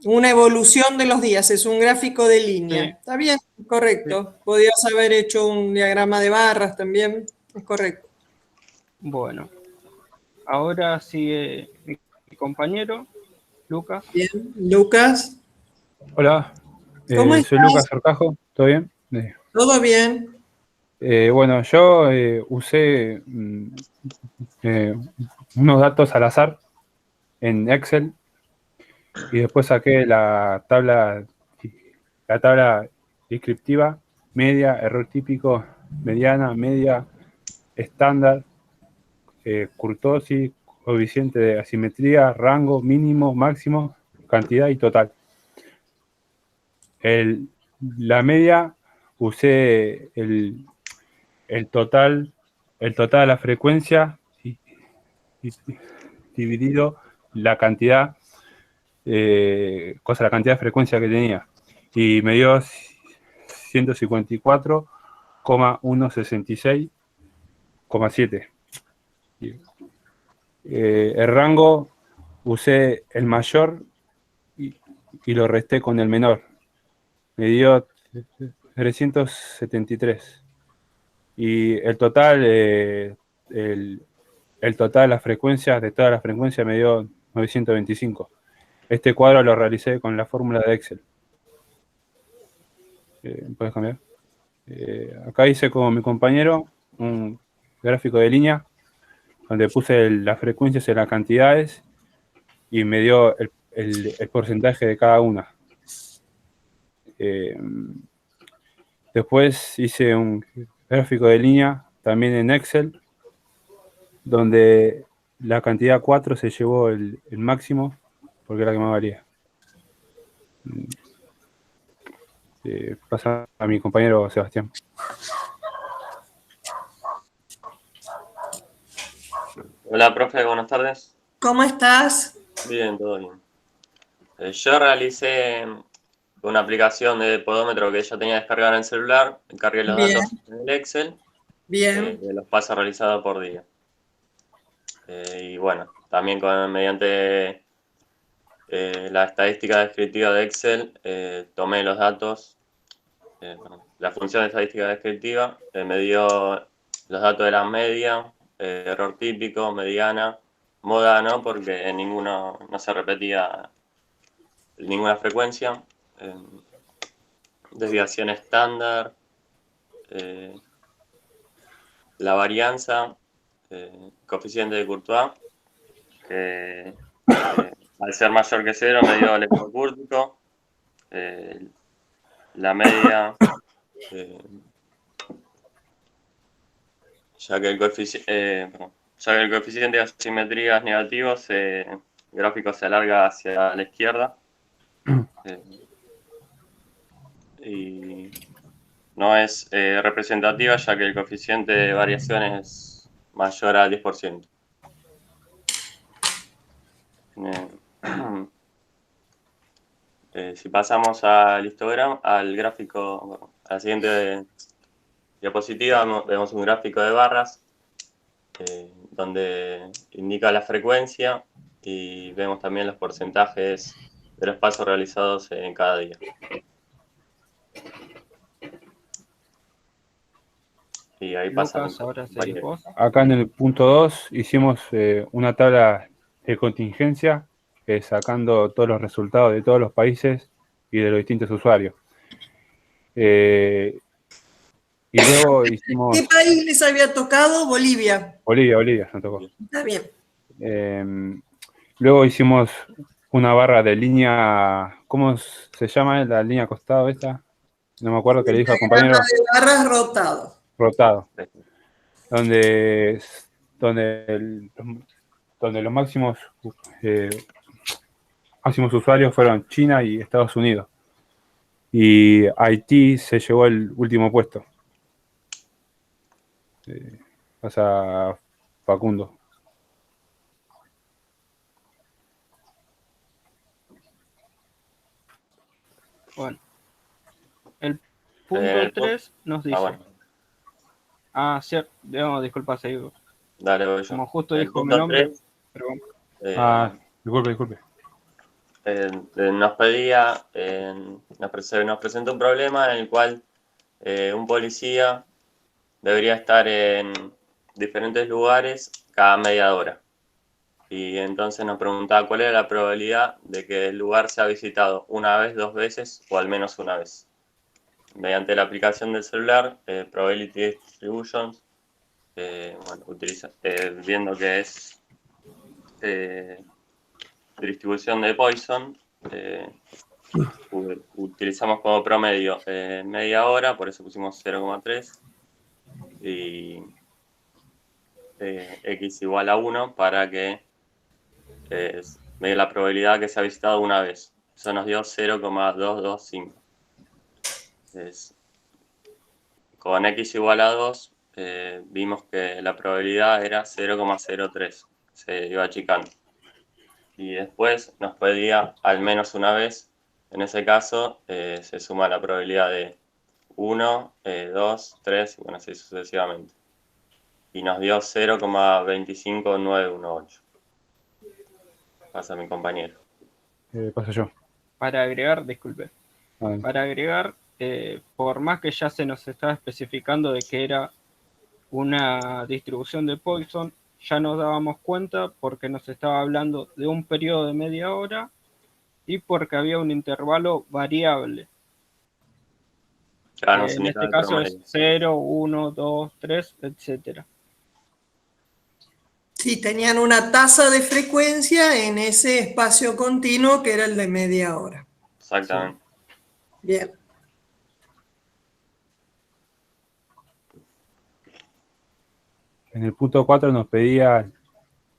una evolución de los días, es un gráfico de línea. Sí. Está bien, correcto. Sí. Podías haber hecho un diagrama de barras también, es correcto. Bueno, ahora sigue mi compañero, Lucas. Bien, Lucas. Hola, ¿Cómo soy Lucas Orcajo, ¿todo bien? Todo bien. Bueno, yo usé unos datos al azar en Excel y después saqué la tabla descriptiva, media, error típico, mediana, media, estándar, kurtosis, coeficiente de asimetría, rango, mínimo, máximo, cantidad y total. La media usé el total de la frecuencia dividido la cantidad, la cantidad de frecuencia que tenía. Y me dio 154,166,7. El rango usé el mayor y lo resté con el menor. Me dio 373. Y el total, el total de las frecuencias, de todas las frecuencias, me dio 925. Este cuadro lo realicé con la fórmula de Excel. ¿Puedes cambiar? Acá hice con mi compañero un gráfico de línea donde puse las frecuencias y las cantidades y me dio el porcentaje de cada una. Después hice un gráfico de línea también en Excel, donde la cantidad 4 se llevó el máximo, porque era la que más valía. Pasa a mi compañero Sebastián. Hola, profe, buenas tardes. ¿Cómo estás? Bien, todo bien. Yo realicé una aplicación de podómetro que ya tenía descargada en el celular, cargué los datos en el Excel, Bien. de los pasos realizados por día. Y bueno, también mediante la estadística descriptiva de Excel, tomé los datos, la función de estadística descriptiva me dio los datos de la media, error típico, mediana, moda no, porque ninguno no se repetía ninguna frecuencia, desviación estándar, la varianza, coeficiente de Courtois, que al ser mayor que 0 me dio el efecto cúrtico, la media, ya que el coeficiente de asimetría es negativo, el gráfico se alarga hacia la izquierda y no es representativa, ya que el coeficiente de variación es mayor al 10%. Si pasamos al histograma, al gráfico, bueno, a la siguiente diapositiva, vemos un gráfico de barras donde indica la frecuencia y vemos también los porcentajes de los pasos realizados en cada día. Y ahí pasa. Lucas, ahora seguís vos. Acá en el punto 2 hicimos una tabla de contingencia sacando todos los resultados de todos los países y de los distintos usuarios. Y luego hicimos... ¿Qué país les había tocado? Bolivia. Bolivia, nos tocó. Está bien. Luego hicimos una barra de línea, ¿cómo se llama la línea costado esta? No me acuerdo que le dijo al compañero. Barras rotado. Rotado. Donde los máximos usuarios fueron China y Estados Unidos. Y Haití se llevó el último puesto. Pasa Facundo. Bueno, el punto 3 nos dice... bueno. Cierto, no, disculpa, seguimos. Dale, voy yo. Como justo dijo mi nombre, 3, pero bueno. Disculpe. Nos pedía, nos presentó un problema en el cual un policía debería estar en diferentes lugares cada media hora. Y entonces nos preguntaba cuál era la probabilidad de que el lugar sea visitado una vez, 2 veces o al menos una vez. Mediante la aplicación del celular, Probability Distributions, viendo que es distribución de Poisson, utilizamos como promedio media hora, por eso pusimos 0,3 y x igual a 1 para que me dé la probabilidad que se ha visitado una vez. Eso nos dio 0,225. Con x igual a 2 vimos que la probabilidad era 0,03. Se iba achicando. Y después nos pedía al menos una vez. En ese caso se suma la probabilidad de 1, 2, 3 y bueno, así sucesivamente. Y nos dio 0,25918. Pasa mi compañero. Paso yo. Para agregar, disculpe. A ver. Para agregar, por más que ya se nos estaba especificando de que era una distribución de Poisson, ya nos dábamos cuenta porque nos estaba hablando de un periodo de media hora y porque había un intervalo variable. Claro, no En este caso es 0, 1, 2, 3, etcétera. Sí, tenían una tasa de frecuencia en ese espacio continuo que era el de media hora. Exactamente. Bien. En el punto 4 nos pedía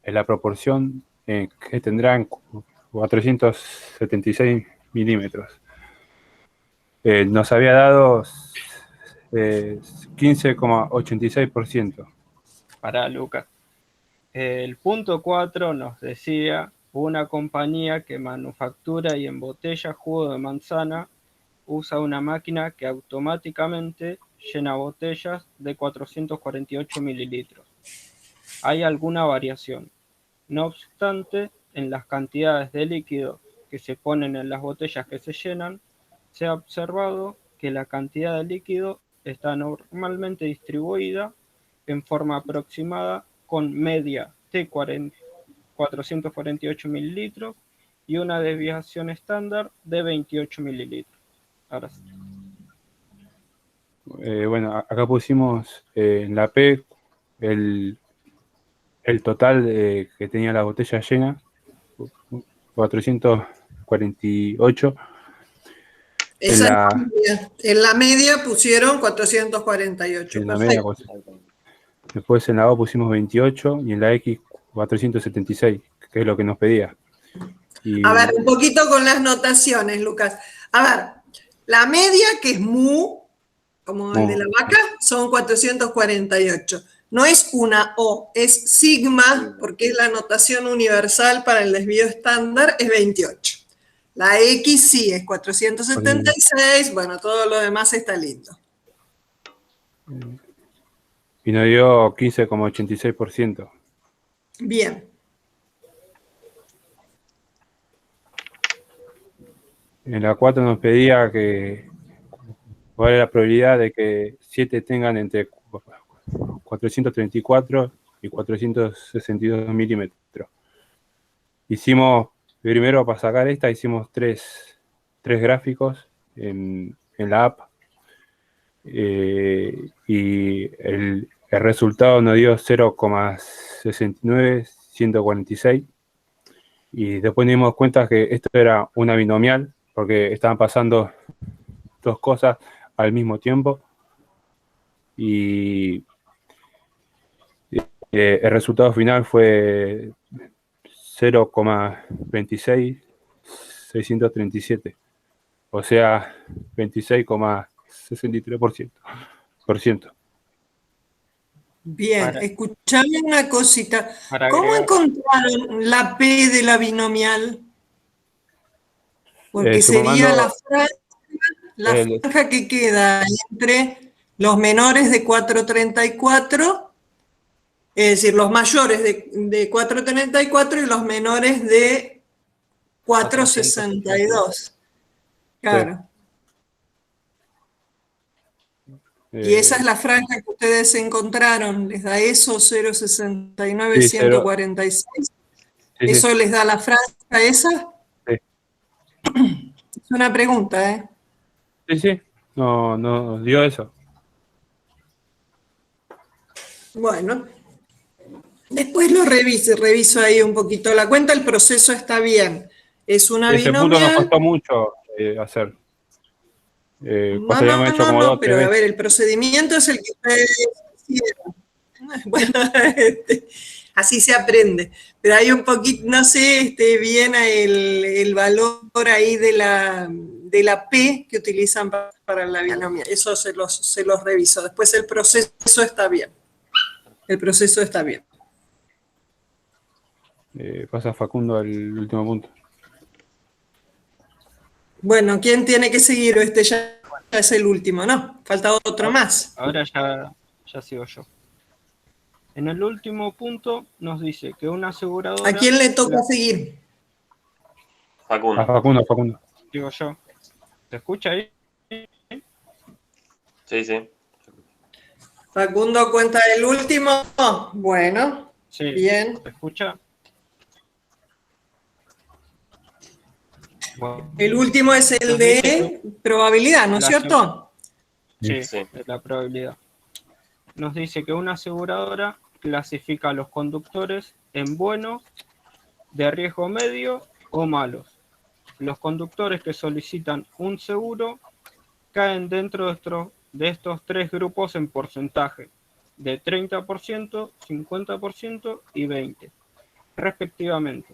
la proporción que tendrán 476 milímetros. Nos había dado 15,86%. Para Lucas. El punto 4 nos decía una compañía que manufactura y embotella jugo de manzana usa una máquina que automáticamente llena botellas de 448 mililitros. Hay alguna variación. No obstante, en las cantidades de líquido que se ponen en las botellas que se llenan, se ha observado que la cantidad de líquido está normalmente distribuida en forma aproximada con media de 448 mililitros y una desviación estándar de 28 mililitros. Ahora sí. Bueno, acá pusimos en la P el total que tenía la botella llena, 448. En la media pusieron 448. En la media, después en la O pusimos 28 y en la X 476, que es lo que nos pedía. A ver, un poquito con las notaciones, Lucas. A ver, la media, que es mu, como el de la vaca, son 448. No es una O, es sigma, porque es la notación universal para el desvío estándar, es 28. La X sí es 476, bueno, todo lo demás está lindo. Y nos dio 15,86%. Bien. En la 4 nos pedía que cuál es la probabilidad de que 7 tengan entre 434 y 462 milímetros. Hicimos, primero para sacar esta, hicimos tres gráficos en la app. Y el resultado nos dio 0,69146. Y después nos dimos cuenta que esto era una binomial, porque estaban pasando dos cosas al mismo tiempo. Y el resultado final fue 0,26637. O sea, 26,63%. Bien, escuchame una cosita. ¿Cómo encontraron la P de la binomial? Porque sería la franja que queda entre los menores de 434, es decir, los mayores de 434 y los menores de 462. Claro. Y esa es la franja que ustedes encontraron, ¿les da eso? 0,69146. ¿Eso les da la franja esa? Sí. Es una pregunta, ¿eh? Sí, no dio eso. Bueno, después lo reviso ahí un poquito la cuenta, el proceso está bien. Es una Ese punto nos binomial. costó mucho hacer. Pues No, habíamos hecho como dos, pero tres a ver, veces. el procedimiento es el que ustedes hicieron. Bueno, así se aprende. Pero hay un poquito, no sé bien el valor ahí de la P que utilizan para la binomia. Eso se los reviso. Después el proceso está bien. El proceso está bien. Pasa Facundo al último punto. Bueno, ¿quién tiene que seguir? Este ya es el último, ¿no? Falta otro más. Ahora ya sigo yo. En el último punto nos dice que una aseguradora... ¿A quién le toca seguir? Facundo. A Facundo. Digo yo. ¿Se escucha ahí? Sí, sí. Facundo cuenta el último. Bueno, Sí. bien. ¿Se escucha? Bueno, El último es el nos dice de probabilidad, ¿no es la cierto? Sí, Sí. es la probabilidad. Nos dice que una aseguradora clasifica a los conductores en buenos, de riesgo medio o malos. Los conductores que solicitan un seguro caen dentro de estos tres grupos en porcentaje, de 30%, 50% y 20%, respectivamente.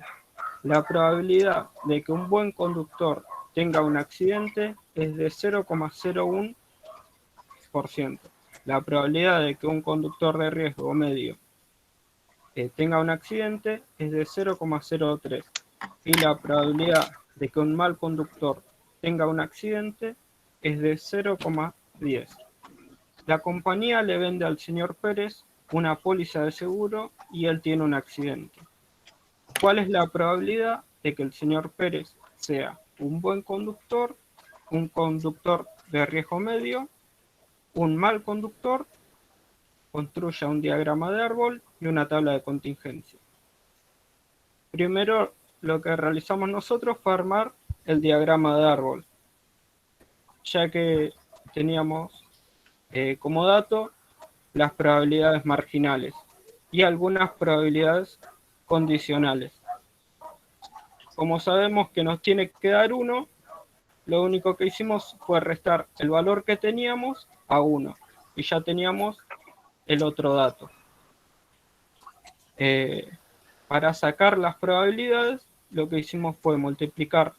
La probabilidad de que un buen conductor tenga un accidente es de 0,01%. La probabilidad de que un conductor de riesgo medio tenga un accidente es de 0,03. Y la probabilidad de que un mal conductor tenga un accidente es de 0,10. La compañía le vende al señor Pérez una póliza de seguro y él tiene un accidente. ¿Cuál es la probabilidad de que el señor Pérez sea un buen conductor, un conductor de riesgo medio, un mal conductor? Construya un diagrama de árbol y una tabla de contingencia. Primero, lo que realizamos nosotros fue armar el diagrama de árbol, ya que teníamos como dato las probabilidades marginales y algunas probabilidades condicionales. Como sabemos que nos tiene que dar 1, lo único que hicimos fue restar el valor que teníamos a 1 y ya teníamos el otro dato. Para sacar las probabilidades, lo que hicimos fue multiplicar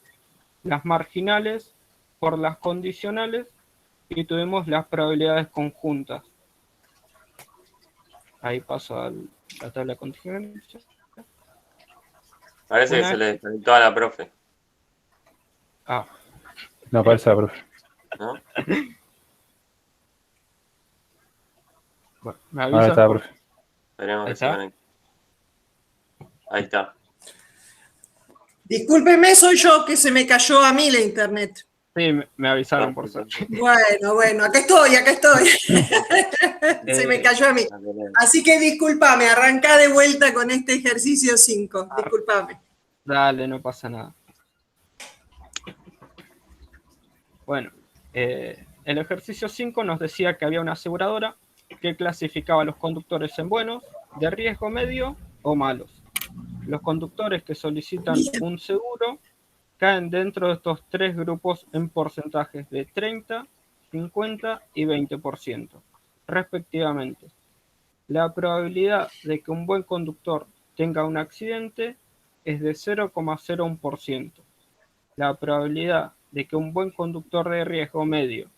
las marginales por las condicionales y tuvimos las probabilidades conjuntas. Ahí paso a la tabla de contingencia. Parece que se le desconectó a la profe, No aparece la profe. ¿no? Bueno, ¿me Ahora avisas? está la profe. Esperemos Ahí que se está. conecte. Ahí está. Discúlpeme, soy yo que se me cayó a mí la internet. Sí, me avisaron por suerte. Bueno, acá estoy. Se me cayó a mí. Así que discúlpame, arranca de vuelta con este ejercicio 5. Discúlpame. Dale, no pasa nada. Bueno, el ejercicio 5 nos decía que había una aseguradora que clasificaba a los conductores en buenos, de riesgo medio o malos. Los conductores que solicitan un seguro caen dentro de estos tres grupos en porcentajes de 30, 50 y 20%, respectivamente. La probabilidad de que un buen conductor tenga un accidente es de 0,01%. La probabilidad de que un buen conductor de riesgo medio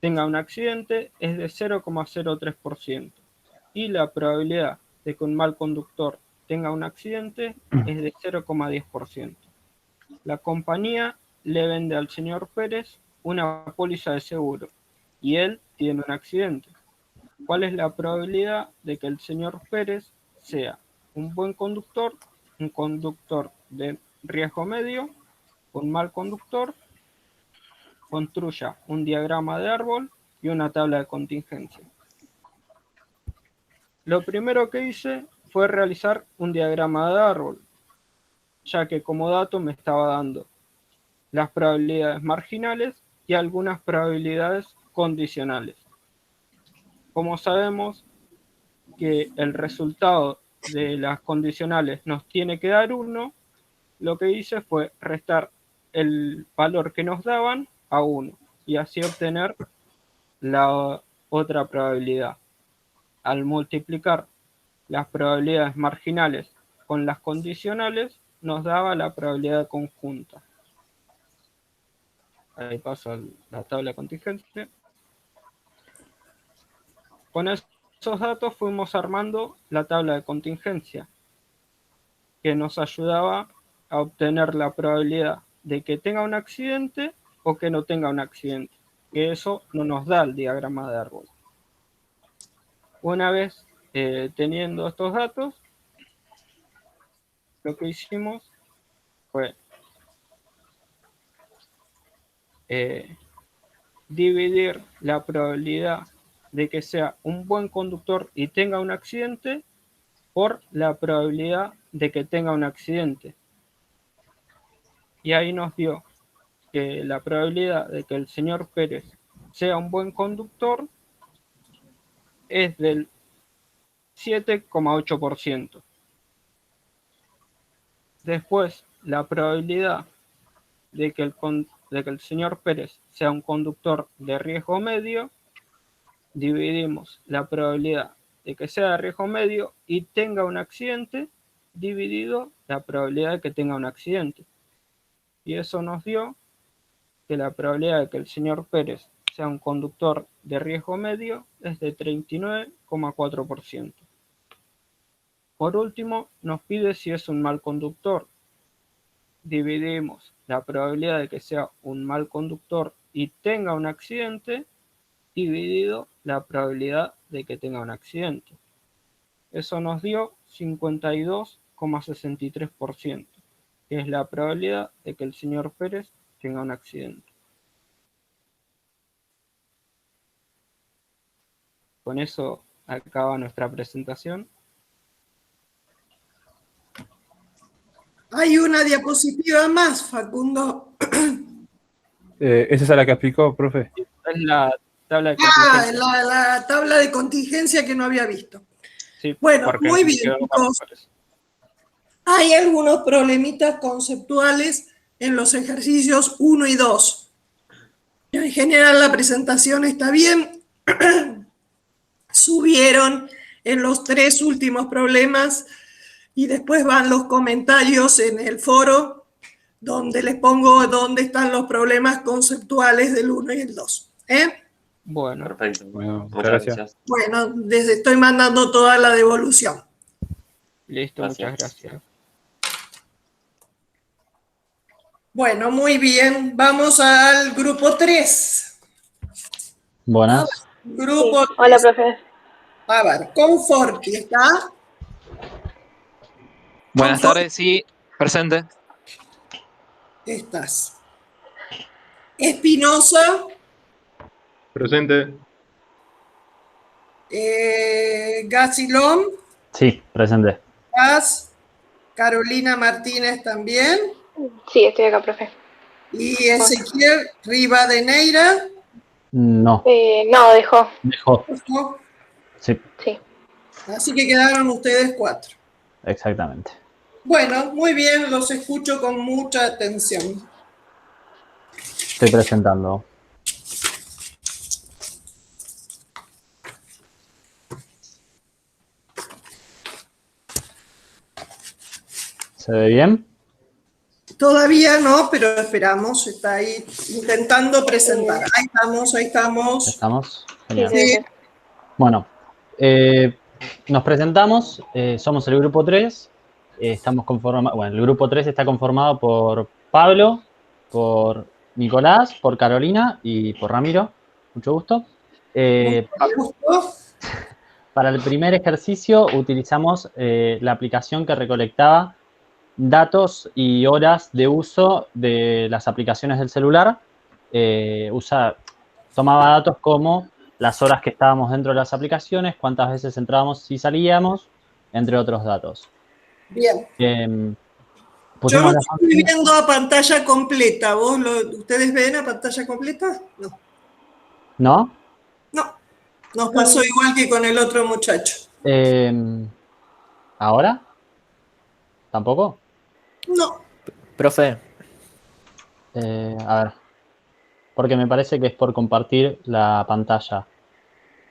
tenga un accidente es de 0,03%. Y la probabilidad de que un mal conductor tenga un accidente es de 0,10%. La compañía le vende al señor Pérez una póliza de seguro y él tiene un accidente. ¿Cuál es la probabilidad de que el señor Pérez sea un buen conductor, un conductor de riesgo medio, un mal conductor? Construya un diagrama de árbol y una tabla de contingencia. Lo primero que hice fue realizar un diagrama de árbol, ya que como dato me estaba dando las probabilidades marginales y algunas probabilidades condicionales. Como sabemos que el resultado de las condicionales nos tiene que dar 1, lo que hice fue restar el valor que nos daban a 1 y así obtener la otra probabilidad. Al multiplicar las probabilidades marginales con las condicionales, nos daba la probabilidad conjunta. Ahí paso a la tabla de contingencia. Con esos datos fuimos armando la tabla de contingencia, que nos ayudaba a obtener la probabilidad de que tenga un accidente o que no tenga un accidente, que eso no nos da el diagrama de árbol. Una vez teniendo estos datos, lo que hicimos fue dividir la probabilidad de que sea un buen conductor y tenga un accidente por la probabilidad de que tenga un accidente. Y ahí nos dio que la probabilidad de que el señor Pérez sea un buen conductor es del 7,8%. Después, la probabilidad de que el señor Pérez sea un conductor de riesgo medio, dividimos la probabilidad de que sea de riesgo medio y tenga un accidente, dividido la probabilidad de que tenga un accidente. Y eso nos dio que la probabilidad de que el señor Pérez sea un conductor de riesgo medio es de 39,4%. Por último, nos pide si es un mal conductor. Dividimos la probabilidad de que sea un mal conductor y tenga un accidente, dividido la probabilidad de que tenga un accidente. Eso nos dio 52,63%, que es la probabilidad de que el señor Pérez tenga un accidente. Con eso acaba nuestra presentación. Hay una diapositiva más, Facundo. ¿Esa es la que explicó, profe? Es la tabla de contingencia. La tabla de contingencia que no había visto. Sí, Bueno, muy bien, chicos. Hay algunos problemitas conceptuales en los ejercicios 1 y 2. En general la presentación está bien. Subieron en los 3 últimos problemas y después van los comentarios en el foro donde les pongo dónde están los problemas conceptuales del 1 y el 2. Bueno, Perfecto. Bueno, Muchas gracias. Bueno, les estoy mandando toda la devolución. Listo, Gracias. muchas gracias. Bueno, muy bien. Vamos al grupo 3. Buenas. Grupo Sí. Hola, 3. profe. A ver, Conforti, ¿está? Buenas tardes, sí, presente. Estás. Espinosa, Presente. Gacilón, Sí, presente. Paz, Carolina Martínez también, Sí, estoy acá, profe. y Ezequiel Rivadeneira. No, No, dejó. dejó. ¿No? Sí, Sí. Así que quedaron ustedes 4. exactamente. Bueno, muy bien, los escucho con mucha atención. Estoy presentando. ¿Se ve bien? Todavía no, pero esperamos, está ahí intentando presentar. Ahí estamos, ahí estamos. ¿Estamos? Sí, Genial. Sí. Bueno, nos presentamos, somos el grupo 3, estamos conformados, bueno, el grupo 3 está conformado por Pablo, por Nicolás, por Carolina y por Ramiro. Mucho gusto. Mucho gusto. Para el primer ejercicio utilizamos la aplicación que recolectaba datos y horas de uso de las aplicaciones del celular. Tomaba datos como las horas que estábamos dentro de las aplicaciones, cuántas veces entrábamos y salíamos, entre otros datos. Bien. Eh, Yo no pusimos estoy viendo a pantalla completa. ¿Ustedes ven a pantalla completa? No. ¿No? No. Nos pasó igual que con el otro muchacho. ¿Ahora? ¿Tampoco? No. Profe, A ver, porque me parece que es por compartir la pantalla.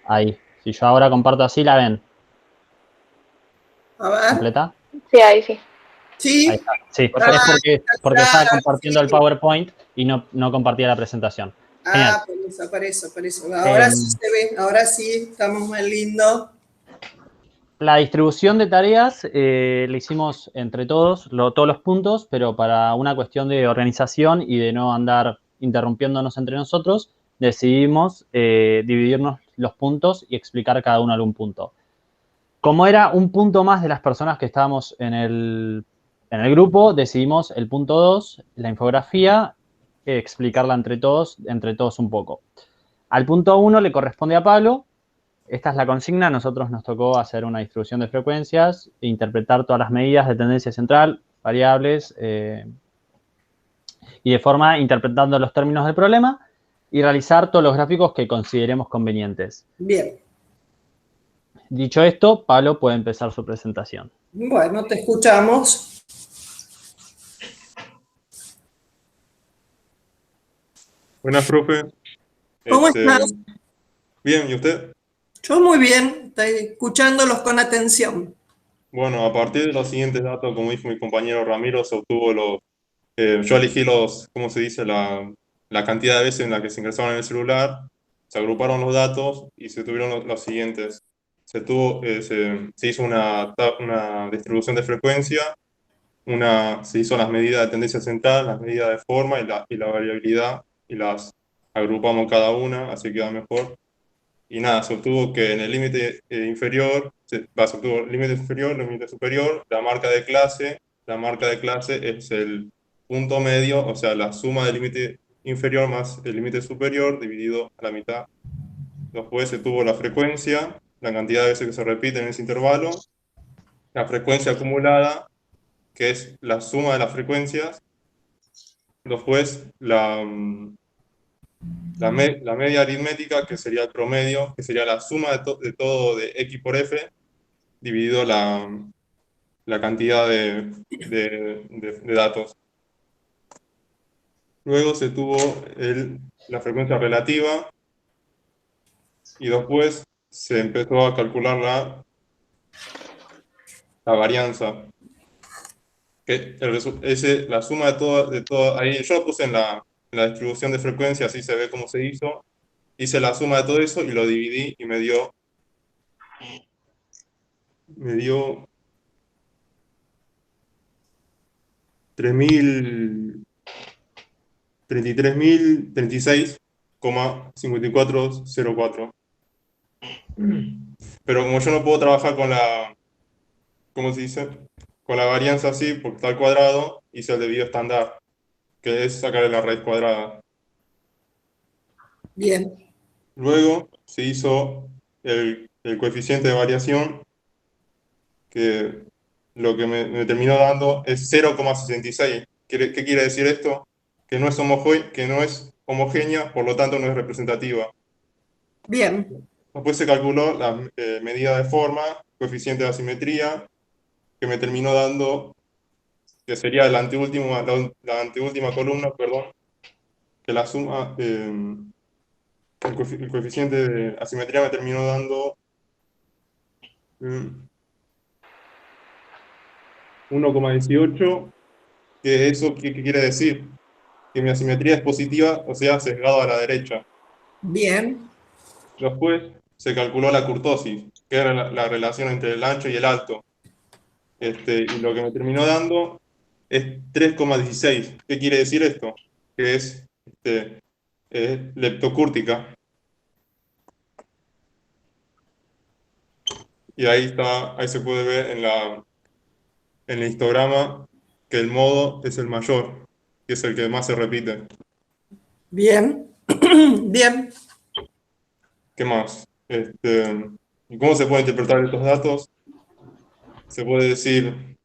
Ahí. Si yo ahora comparto así, ¿la ven? A ver. ¿Completa? Sí, ahí sí. Sí. Ahí está. Sí, Perfecto. es porque estaba claro, compartiendo sí. el PowerPoint y no compartía la presentación. Genial. Por eso. Ahora sí se ve, ahora sí, estamos más lindos. La distribución de tareas la hicimos entre todos, todos los puntos, pero para una cuestión de organización y de no andar interrumpiéndonos entre nosotros, decidimos dividirnos los puntos y explicar cada uno algún punto. Como era un punto más de las personas que estábamos en el grupo, decidimos el punto 2, la infografía, explicarla entre todos un poco. Al punto 1 le corresponde a Pablo. Esta es la consigna. A nosotros nos tocó hacer una distribución de frecuencias, interpretar todas las medidas de tendencia central, variables, y de forma interpretando los términos del problema y realizar todos los gráficos que consideremos convenientes. Bien. Dicho esto, Pablo puede empezar su presentación. Bueno, te escuchamos. Buenas, profe. ¿Cómo estás? Bien, ¿y usted? Yo muy bien, estoy escuchándolos con atención. Bueno, a partir de los siguientes datos, como dijo mi compañero Ramiro, se obtuvo yo elegí ¿cómo se dice? La cantidad de veces en la que se ingresaron en el celular, se agruparon los datos y se tuvieron los siguientes. Se hizo una distribución de frecuencia, se hizo las medidas de tendencia central, las medidas de forma y la variabilidad, y las agrupamos cada una, así queda mejor. Y nada, se obtuvo que en el límite inferior, se obtuvo el límite inferior, el límite superior, la marca de clase es el punto medio, o sea, la suma del límite inferior más el límite superior dividido a la mitad. Después se tuvo la frecuencia, la cantidad de veces que se repite en ese intervalo, la frecuencia acumulada, que es la suma de las frecuencias, después la media aritmética, que sería el promedio, que sería la suma de todo de X por F, dividido la cantidad de datos. Luego se tuvo la frecuencia relativa, y después se empezó a calcular la varianza. Que la suma de todo, ahí yo lo puse en la distribución de frecuencia, así se ve cómo se hizo. Hice la suma de todo eso y lo dividí y me dio 33.036,5404. Pero como yo no puedo trabajar con ¿cómo se dice? Con la varianza así, porque está al cuadrado, hice el debido estándar, que es sacarle la raíz cuadrada. Bien. Luego se hizo el coeficiente de variación, que lo que me terminó dando es 0,66. ¿Qué quiere decir esto? Que no es homogénea, por lo tanto no es representativa. Bien. Después se calculó la medida de forma, coeficiente de asimetría, que me terminó dando, que sería la anteúltima columna, perdón, que la suma, el coeficiente de asimetría me terminó dando 1,18, que eso, ¿qué quiere decir? Que mi asimetría es positiva, o sea, sesgado a la derecha. Bien. Después se calculó la kurtosis, que era la relación entre el ancho y el alto. Y lo que me terminó dando es 3,16. ¿Qué quiere decir esto? Que es leptocúrtica. Y ahí se puede ver en el histograma que el modo es el mayor, que es el que más se repite. Bien. Bien. ¿Qué más? ¿Y cómo se puede interpretar estos datos? Se puede decir,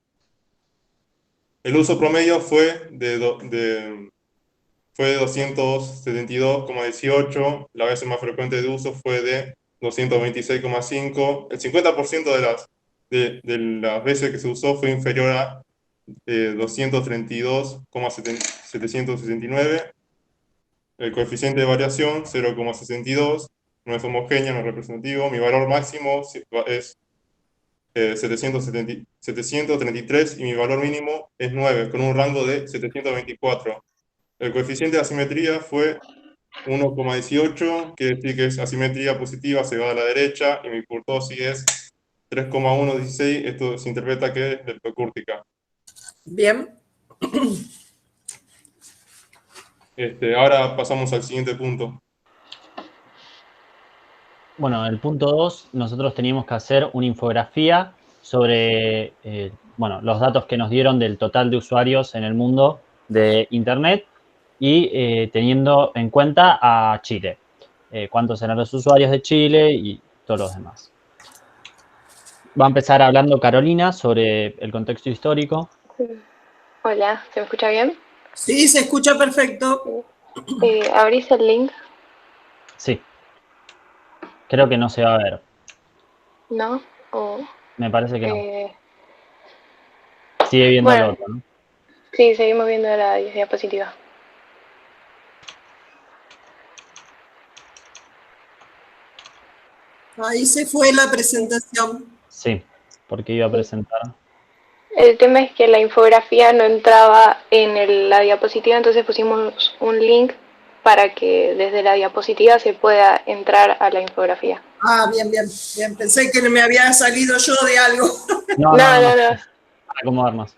el uso promedio fue de 272,18, la vez más frecuente de uso fue de 226,5. El 50% de las veces que se usó fue inferior a 232,769. El coeficiente de variación, 0,62. No es homogéneo, no es representativo. Mi valor máximo es 733 y mi valor mínimo es 9, con un rango de 724. El coeficiente de asimetría fue 1,18, quiere decir que es asimetría positiva, se va a la derecha, y mi kurtosis es 3,116, esto se interpreta que es leptocúrtica. Bien. Ahora pasamos al siguiente punto. Bueno, el punto 2, nosotros teníamos que hacer una infografía sobre los datos que nos dieron del total de usuarios en el mundo de Internet y teniendo en cuenta a Chile. Cuántos eran los usuarios de Chile y todos los demás. Va a empezar hablando Carolina sobre el contexto histórico. Hola, ¿se me escucha bien? Sí, se escucha perfecto. ¿Abrís el link? Sí. Creo que no se va a ver. ¿No? Me parece que no. Sigue viendo el otro, ¿no? Sí, seguimos viendo la diapositiva. Ahí se fue la presentación. Sí, porque iba a presentar. El tema es que la infografía no entraba en la diapositiva, entonces pusimos un link para que desde la diapositiva se pueda entrar a la infografía. Ah, bien. Pensé que me había salido yo de algo. No. Para acomodar más.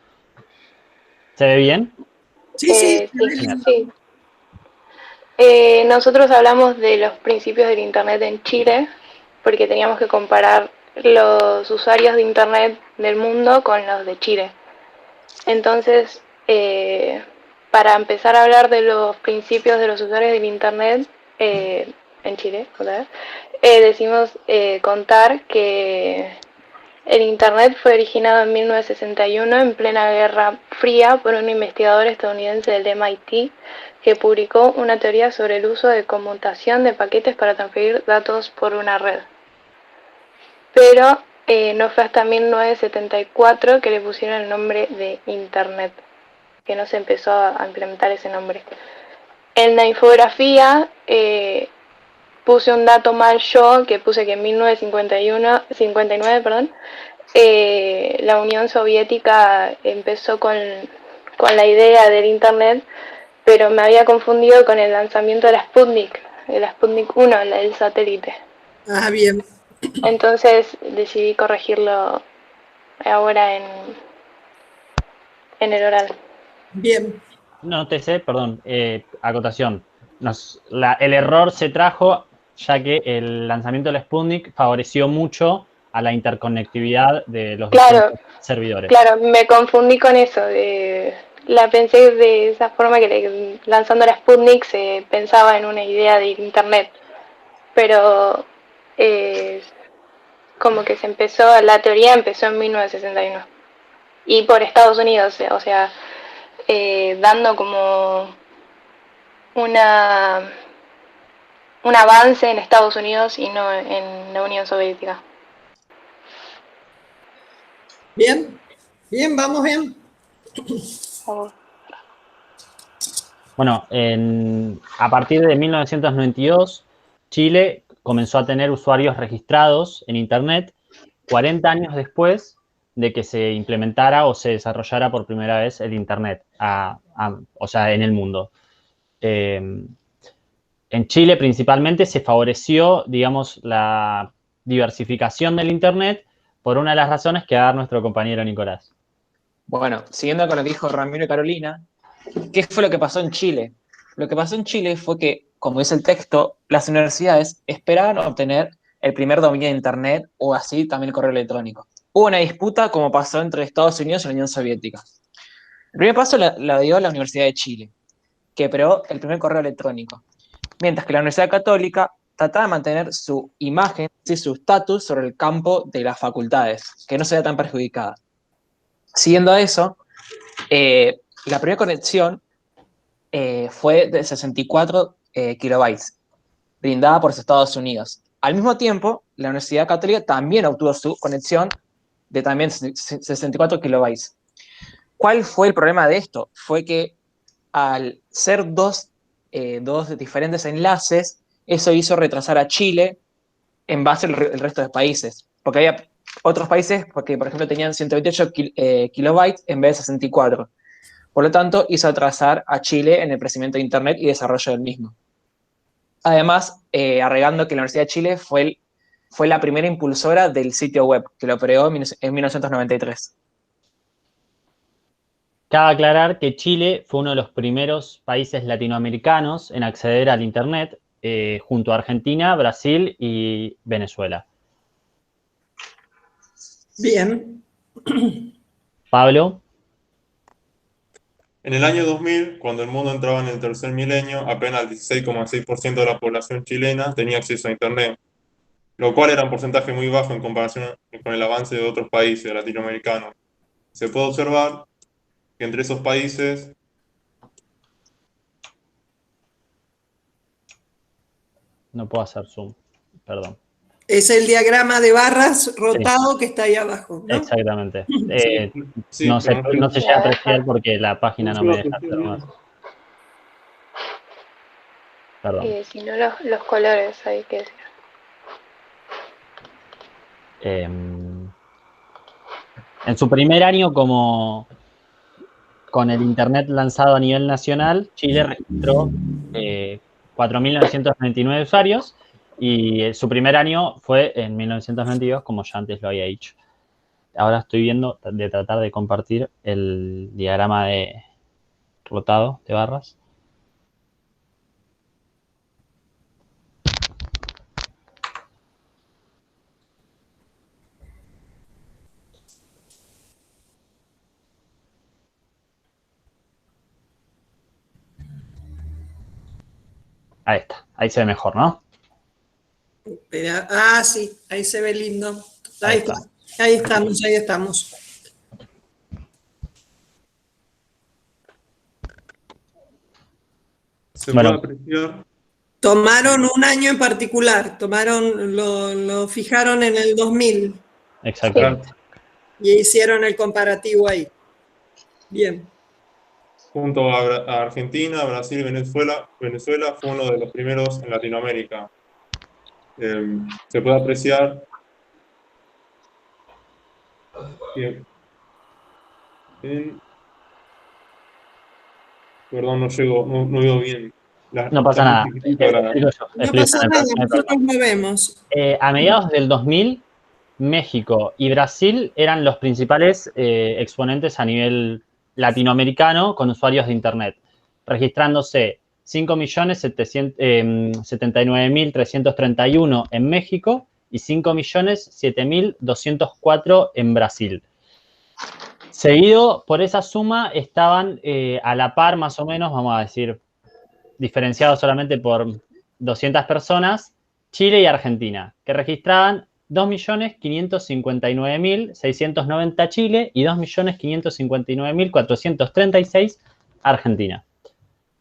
¿Se ve bien? Sí. Nosotros hablamos de los principios del Internet en Chile, porque teníamos que comparar los usuarios de Internet del mundo con los de Chile. Entonces, para empezar a hablar de los principios de los usuarios del Internet en Chile, decimos contar que el Internet fue originado en 1961 en plena Guerra Fría por un investigador estadounidense del MIT que publicó una teoría sobre el uso de conmutación de paquetes para transferir datos por una red. Pero no fue hasta 1974 que le pusieron el nombre de Internet, que no se empezó a implementar ese nombre. En la infografía puse un dato mal yo, que puse que en 1959, la Unión Soviética empezó con la idea del Internet, pero me había confundido con el lanzamiento de la Sputnik 1, el satélite. Ah, bien. Entonces decidí corregirlo ahora en el oral. Bien. Nótese, perdón, acotación. El error se trajo ya que el lanzamiento del Sputnik favoreció mucho a la interconectividad de los distintos servidores. Claro, me confundí con eso. La pensé de esa forma que lanzando la Sputnik se pensaba en una idea de Internet. Pero como que la teoría empezó en 1961. Y por Estados Unidos, o sea, dando como un avance en Estados Unidos y no en la Unión Soviética. Bien, vamos bien. Bueno, a partir de 1992, Chile comenzó a tener usuarios registrados en Internet 40 años después de que se implementara o se desarrollara por primera vez el Internet, o sea, en el mundo. En Chile principalmente se favoreció, digamos, la diversificación del Internet por una de las razones que va a dar nuestro compañero Nicolás. Bueno, siguiendo con lo que dijo Ramiro y Carolina, ¿qué fue lo que pasó en Chile? Lo que pasó en Chile fue que, como dice el texto, las universidades esperaban obtener el primer dominio de Internet o así también el correo electrónico. Hubo una disputa como pasó entre Estados Unidos y la Unión Soviética. El primer paso lo dio la Universidad de Chile, que creó el primer correo electrónico, mientras que la Universidad Católica trataba de mantener su imagen y su estatus sobre el campo de las facultades, que no se vea tan perjudicada. Siguiendo a eso, la primera conexión fue de 64 kilobytes, brindada por los Estados Unidos. Al mismo tiempo, la Universidad Católica también obtuvo su conexión de también 64 kilobytes. ¿Cuál fue el problema de esto? Fue que al ser dos diferentes enlaces, eso hizo retrasar a Chile en base al resto de países. Porque había otros países que, por ejemplo, tenían 128 kilobytes en vez de 64. Por lo tanto, hizo atrasar a Chile en el crecimiento de Internet y desarrollo del mismo. Además, agregando que la Universidad de Chile fue la primera impulsora del sitio web, que lo creó en 1993. Cabe aclarar que Chile fue uno de los primeros países latinoamericanos en acceder al Internet, junto a Argentina, Brasil y Venezuela. Bien. Pablo. En el año 2000, cuando el mundo entraba en el tercer milenio, apenas el 16,6% de la población chilena tenía acceso a Internet, lo cual era un porcentaje muy bajo en comparación con el avance de otros países latinoamericanos. Se puede observar que entre esos países No puedo hacer zoom, perdón. Es el diagrama de barras rotado que está ahí abajo, ¿no? Exactamente. sí, no se pero llega a apreciar porque la página no me deja hacer más. Perdón. Si no, los colores hay que decir. En su primer año con el Internet lanzado a nivel nacional, Chile registró 4.999 usuarios y su primer año fue en 1992, como ya antes lo había dicho. Ahora estoy viendo de tratar de compartir el diagrama de rotado de barras. Ahí está, ahí se ve mejor, ¿no? Espera. Sí, ahí se ve lindo. Ahí está. Ahí estamos. se puede apreciar. Tomaron un año en particular, lo fijaron en el 2000. Exactamente. Y hicieron el comparativo ahí. Bien. Junto a Argentina, Brasil y Venezuela fue uno de los primeros en Latinoamérica. Se puede apreciar que Perdón, no veo bien. No pasa nada. No pasa nada, nosotros lo vemos. A mediados del 2000, México y Brasil eran los principales exponentes a nivel latinoamericano con usuarios de Internet, registrándose 5.779.331 en México y 5.007.204 en Brasil. Seguido por esa suma estaban a la par más o menos, vamos a decir, diferenciados solamente por 200 personas, Chile y Argentina, que registraban 2.559.690 Chile y 2.559.436 Argentina.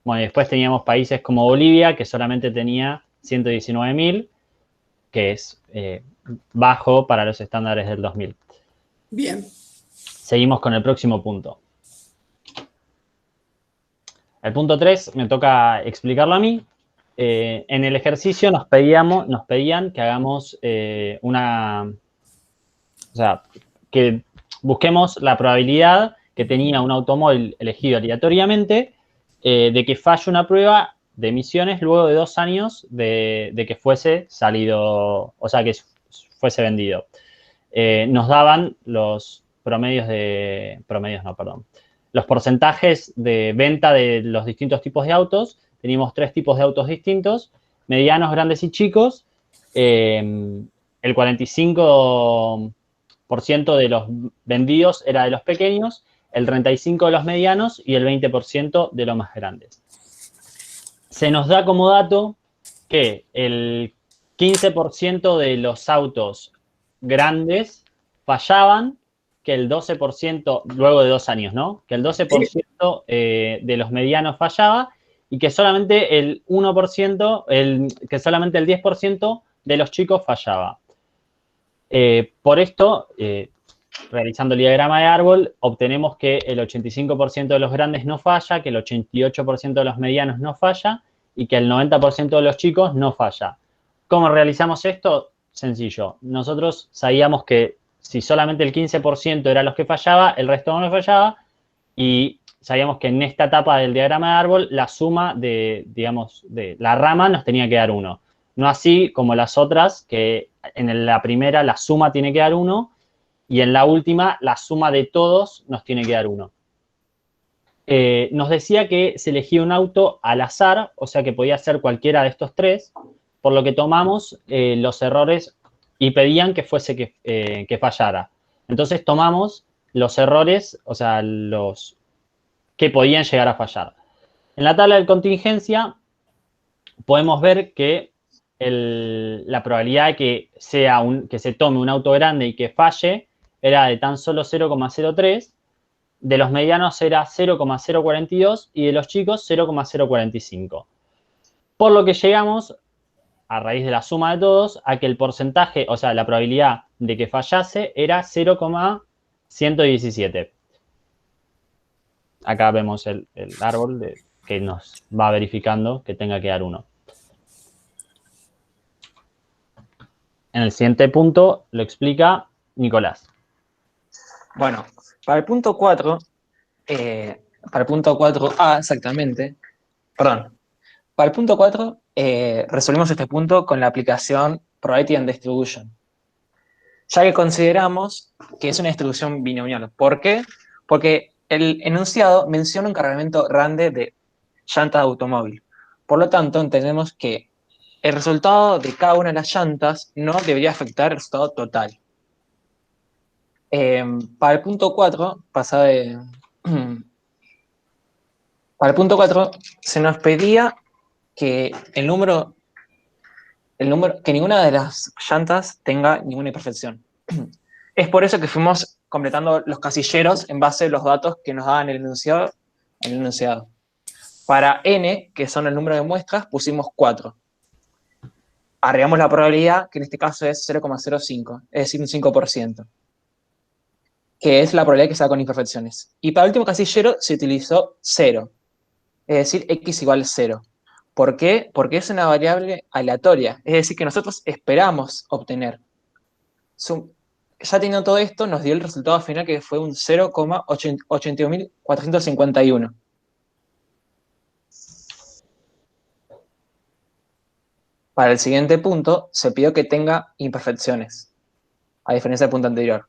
Bueno, y después teníamos países como Bolivia, que solamente tenía 119.000, que es bajo para los estándares del 2000. Bien. Seguimos con el próximo punto. El punto 3 me toca explicarlo a mí. En el ejercicio nos pedían que hagamos que busquemos la probabilidad que tenía un automóvil elegido aleatoriamente de que falle una prueba de emisiones luego de 2 años de que fuese salido, o sea, que fuese vendido. Nos daban los los porcentajes de venta de los distintos tipos de autos. Teníamos 3 tipos de autos distintos, medianos, grandes y chicos. El 45% de los vendidos era de los pequeños, el 35% de los medianos y el 20% de los más grandes. Se nos da como dato que el 15% de los autos grandes fallaban, que el 12%, luego de 2 años, ¿no? Que el 12% de los medianos fallaba y que solamente el 1%, que solamente el 10% de los chicos fallaba. Por esto, realizando el diagrama de árbol, obtenemos que el 85% de los grandes no falla, que el 88% de los medianos no falla y que el 90% de los chicos no falla. ¿Cómo realizamos esto? Sencillo. Nosotros sabíamos que si solamente el 15% era los que fallaba, el resto no fallaba, y sabíamos que en esta etapa del diagrama de árbol la suma de la rama nos tenía que dar 1. No así como las otras, que en la primera la suma tiene que dar 1 y en la última la suma de todos nos tiene que dar 1. Nos decía que se elegía un auto al azar, o sea que podía ser cualquiera de estos tres, por lo que tomamos los errores y pedían que fuese que fallara. Entonces tomamos los errores, o sea, los que podían llegar a fallar. En la tabla de contingencia podemos ver que la probabilidad de que se tome un auto grande y que falle era de tan solo 0,03, de los medianos era 0,042 y de los chicos 0,045. Por lo que llegamos, a raíz de la suma de todos, a que el porcentaje, o sea, la probabilidad de que fallase era 0,117. Acá vemos el árbol que nos va verificando que tenga que dar 1. En el siguiente punto lo explica Nicolás. Bueno, para el punto 4, para el punto 4A exactamente, perdón, para el punto 4 resolvimos este punto con la aplicación Probability and Distribution, ya que consideramos que es una distribución binomial. ¿Por qué? Porque el enunciado menciona un cargamento grande de llantas de automóvil. Por lo tanto, entendemos que el resultado de cada una de las llantas no debería afectar el resultado total. Para el punto 4, para el punto 4 se nos pedía que que ninguna de las llantas tenga ninguna imperfección. Es por eso que fuimos completando los casilleros en base a los datos que nos daban el enunciado. Para n, que son el número de muestras, pusimos 4. Agregamos la probabilidad, que en este caso es 0,05, es decir, un 5%, que es la probabilidad que se da con imperfecciones. Y para el último casillero se utilizó 0, es decir, x igual 0. ¿Por qué? Porque es una variable aleatoria, es decir, que nosotros esperamos obtener. Ya teniendo todo esto, nos dio el resultado final, que fue un 0,81.451. Para el siguiente punto, se pidió que tenga imperfecciones, a diferencia del punto anterior.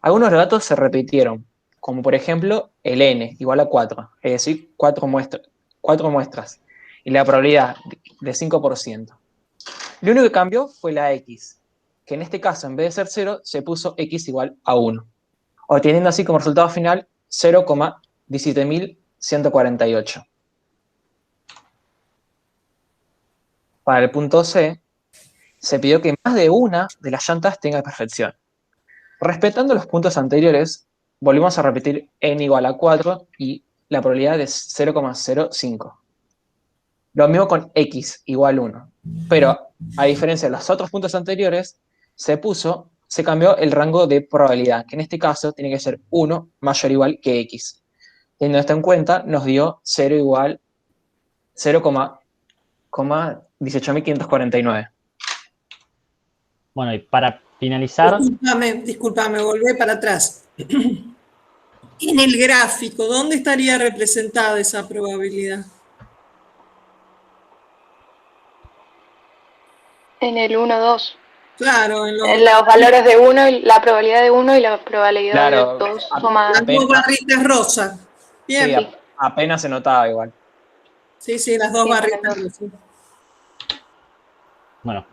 Algunos datos se repitieron, como por ejemplo el n igual a 4, es decir, 4 muestras, y la probabilidad de 5%. Lo único que cambió fue la x, que en este caso, en vez de ser 0, se puso x igual a 1, obteniendo así como resultado final 0,17.148. Para el punto C, se pidió que más de una de las llantas tenga perfección. Respetando los puntos anteriores, volvimos a repetir n igual a 4 y la probabilidad es 0,05. Lo mismo con x igual a 1. Pero, a diferencia de los otros puntos anteriores, se cambió el rango de probabilidad, que en este caso tiene que ser 1 mayor o igual que x. Teniendo esto en cuenta, nos dio 0,18.549. Bueno, y para finalizar... Discúlpame, volvé para atrás. En el gráfico, ¿dónde estaría representada esa probabilidad? En el 1, 2. Claro, en los valores de 1, la probabilidad de 1 y la probabilidad de 2 sumadas. Las dos barritas rosas. Bien. Sí, apenas se notaba igual. Sí, las dos barritas rosas. Bueno,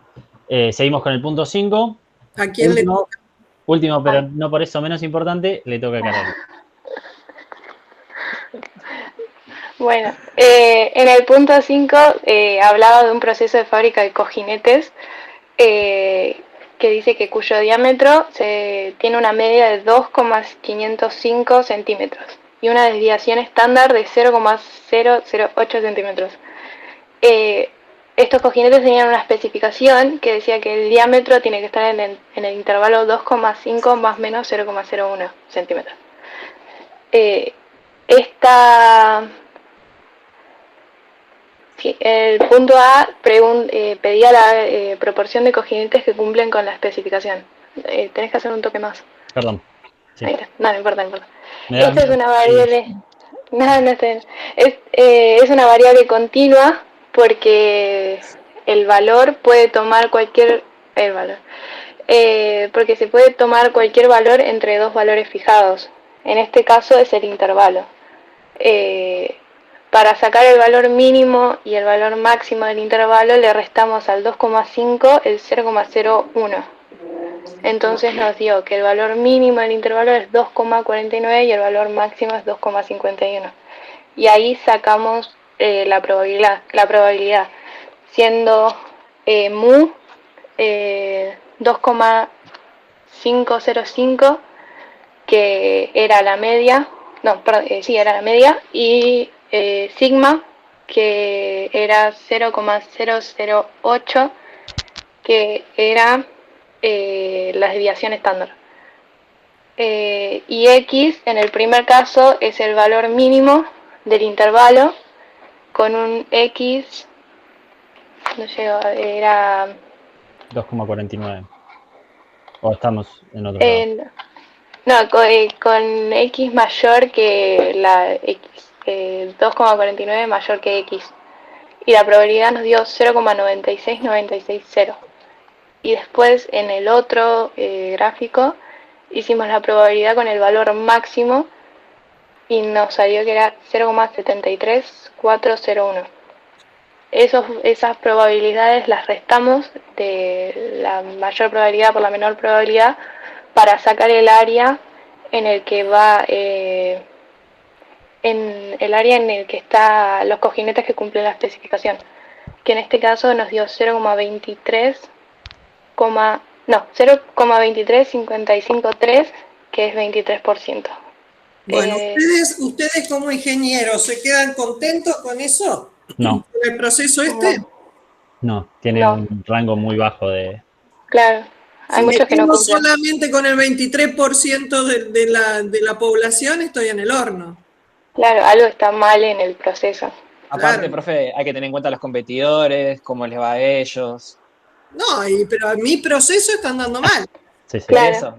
seguimos con el punto 5. ¿A quién le toca? Último, pero no por eso menos importante, le toca a Carol. Bueno, en el punto 5 hablaba de un proceso de fábrica de cojinetes que dice que cuyo diámetro tiene una media de 2,505 centímetros y una desviación estándar de 0,008 centímetros. estos cojinetes tenían una especificación que decía que el diámetro tiene que estar en el intervalo 2,5 más menos 0,01 centímetros. El punto A pedía la proporción de cojinetes que cumplen con la especificación. Tenés que hacer un toque más. Perdón. Sí. Ahí está. No, no importa, no importa. Me da Esta es miedo. una variable. No, no está bien. Es una variable continua porque el valor puede tomar cualquier. Porque se puede tomar cualquier valor entre dos valores fijados. En este caso es el intervalo. Para sacar el valor mínimo y el valor máximo del intervalo le restamos al 2,5 el 0,01. Entonces nos dio que el valor mínimo del intervalo es 2,49 y el valor máximo es 2,51. Y ahí sacamos la probabilidad, siendo mu 2,505, que era la media, era la media, y sigma, que era 0,008, que era la desviación estándar. Y x, en el primer caso, es el valor mínimo del intervalo, con un x, no llegó, era... 2,49. O estamos en otro lado. No, con x mayor que la x, 2,49 mayor que x. Y la probabilidad nos dio 0,96960. Y después en el otro gráfico hicimos la probabilidad con el valor máximo y nos salió que era 0,73401. Esas probabilidades las restamos de la mayor probabilidad por la menor probabilidad para sacar el área en el que va, en el área en el que están los cojinetes que cumplen la especificación, que en este caso nos dio 0,23553, que es 23%. Bueno, ustedes como ingenieros, ¿se quedan contentos con eso? No. ¿Con el proceso este? No, tiene un rango muy bajo de... Claro, hay Si muchos que no me quedo cumplen. solamente con el 23% de la población, estoy en el horno. Claro, algo está mal en el proceso. Aparte, Claro. profe, hay que tener en cuenta a los competidores, cómo les va a ellos. No, pero a mi proceso están dando mal. Sí, sí. Claro. Eso.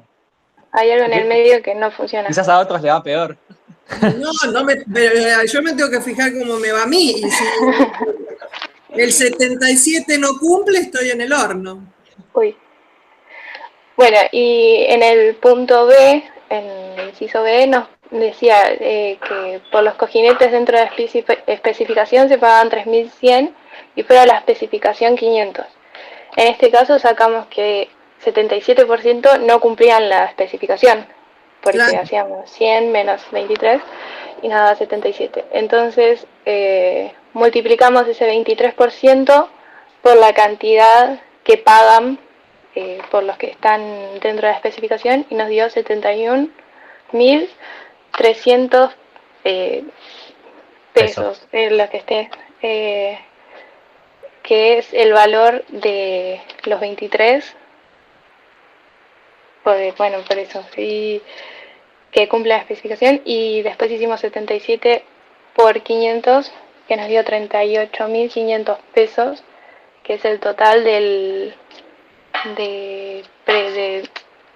Hay algo en el medio que no funciona. Quizás a otros les va peor. No, pero yo me tengo que fijar cómo me va a mí. Y si el 77 no cumple, estoy en el horno. Uy. Bueno, y en el punto B, en el inciso B, nos decía que por los cojinetes dentro de la especificación se pagaban 3.100 y fuera la especificación 500. En este caso sacamos que 77% no cumplían la especificación, porque Claro. hacíamos 100 menos 23 y nada, 77. Entonces multiplicamos ese 23% por la cantidad que pagan por los que están dentro de la especificación y nos dio 71.300 pesos, lo que esté, que es el valor de los 23, por eso, y que cumple la especificación, y después hicimos 77 por 500, que nos dio 38.500 pesos, que es el total de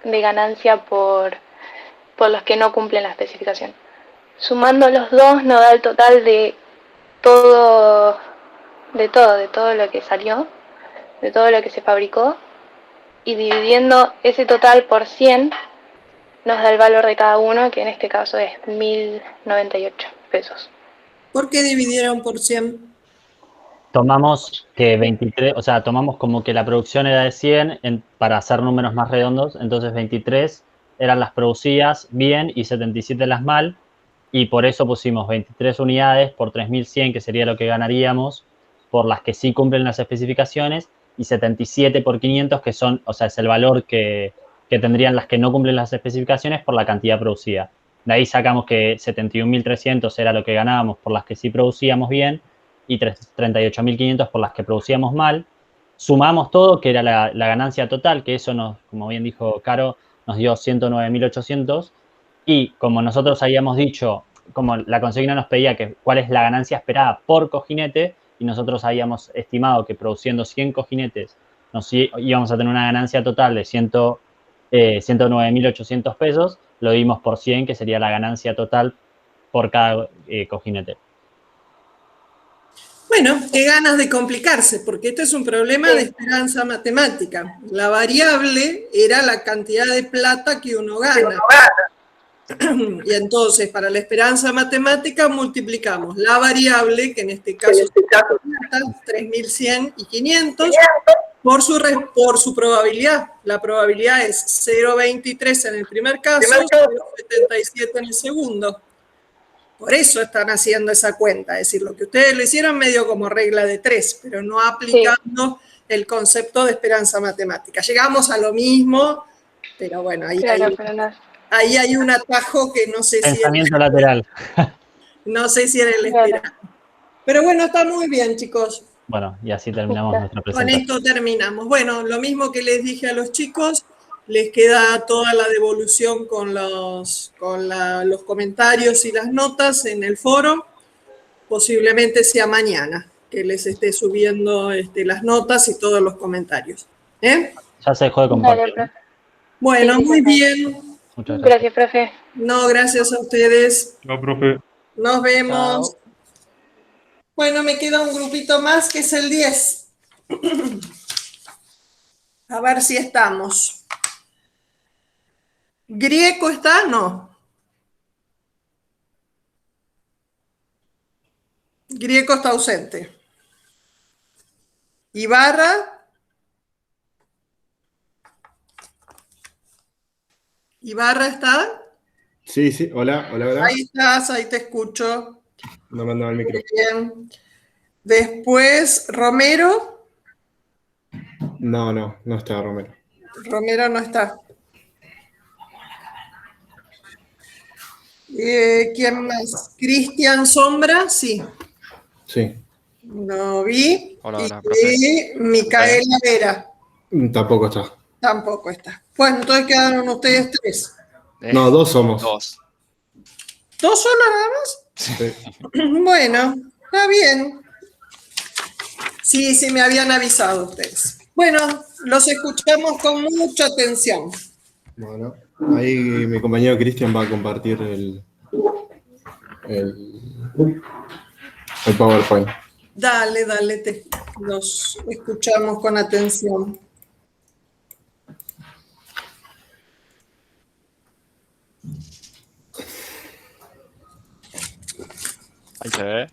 ganancia por los que no cumplen la especificación. Sumando los dos nos da el total de todo lo que salió, de todo lo que se fabricó, y dividiendo ese total por 100 nos da el valor de cada uno, que en este caso es 1.098 pesos. ¿Por qué dividieron por 100? Tomamos que 23, o sea, tomamos como que la producción era de 100 para hacer números más redondos, entonces 23 eran las producidas bien y 77 las mal, y por eso pusimos 23 unidades por 3.100, que sería lo que ganaríamos por las que sí cumplen las especificaciones, y 77 por 500, que son, o sea, es el valor que tendrían las que no cumplen las especificaciones por la cantidad producida. De ahí sacamos que 71.300 era lo que ganábamos por las que sí producíamos bien, y 38.500 por las que producíamos mal. Sumamos todo, que era la ganancia total, que eso nos, como bien dijo Caro, nos dio 109.800. Y como nosotros habíamos dicho, como la consigna nos pedía que cuál es la ganancia esperada por cojinete, y nosotros habíamos estimado que produciendo 100 cojinetes nos íbamos a tener una ganancia total de 109.800 pesos, lo dimos por 100, que sería la ganancia total por cada cojinete. Bueno, qué ganas de complicarse, porque este es un problema de esperanza matemática. La variable era la cantidad de plata que uno gana. Y entonces, para la esperanza matemática, multiplicamos la variable, que en este caso es plata, 3.100 y 500, por su probabilidad. La probabilidad es 0,23 en el primer caso, 0,77 en el segundo. Por eso están haciendo esa cuenta, es decir, lo que ustedes lo hicieron medio como regla de 3, pero no aplicando el concepto de esperanza matemática. Llegamos a lo mismo, pero bueno, ahí hay un atajo que no sé Pensamiento lateral. No sé si era el esperado. Pero bueno, está muy bien, chicos. Bueno, y así terminamos nuestra Con presentación. esto terminamos. Bueno, lo mismo que les dije a los chicos, les queda toda la devolución con los comentarios y las notas en el foro. Posiblemente sea mañana que les esté subiendo las notas y todos los comentarios. Ya se dejó de compartir. Bueno, Sí, muy profe. bien. Muchas gracias. Gracias, profe. No, gracias a ustedes. No, profe. Nos vemos. Chao. Bueno, me queda un grupito más que es el 10. A ver si estamos. ¿Grieco está? No. Grieco está ausente. Ibarra. ¿Ibarra está? Sí, sí, hola, hola, hola. Ahí estás, ahí te escucho. No me andaba el micro. Muy bien. Después, Romero. No está Romero. Romero no está. ¿Quién más? Cristian Sombra, sí. Sí. No vi. Hola, hola, Y profe. Micaela Vera, Tampoco está. tampoco está. Bueno, entonces quedaron ustedes 3. No, 2 somos. Dos. ¿2 solos nada más? Sí. Bueno, está bien. Sí, sí, me habían avisado ustedes. Bueno, los escuchamos con mucha atención. Bueno, ahí mi compañero Cristian va a compartir el PowerPoint. Dale, los escuchamos con atención. Ahí se ve.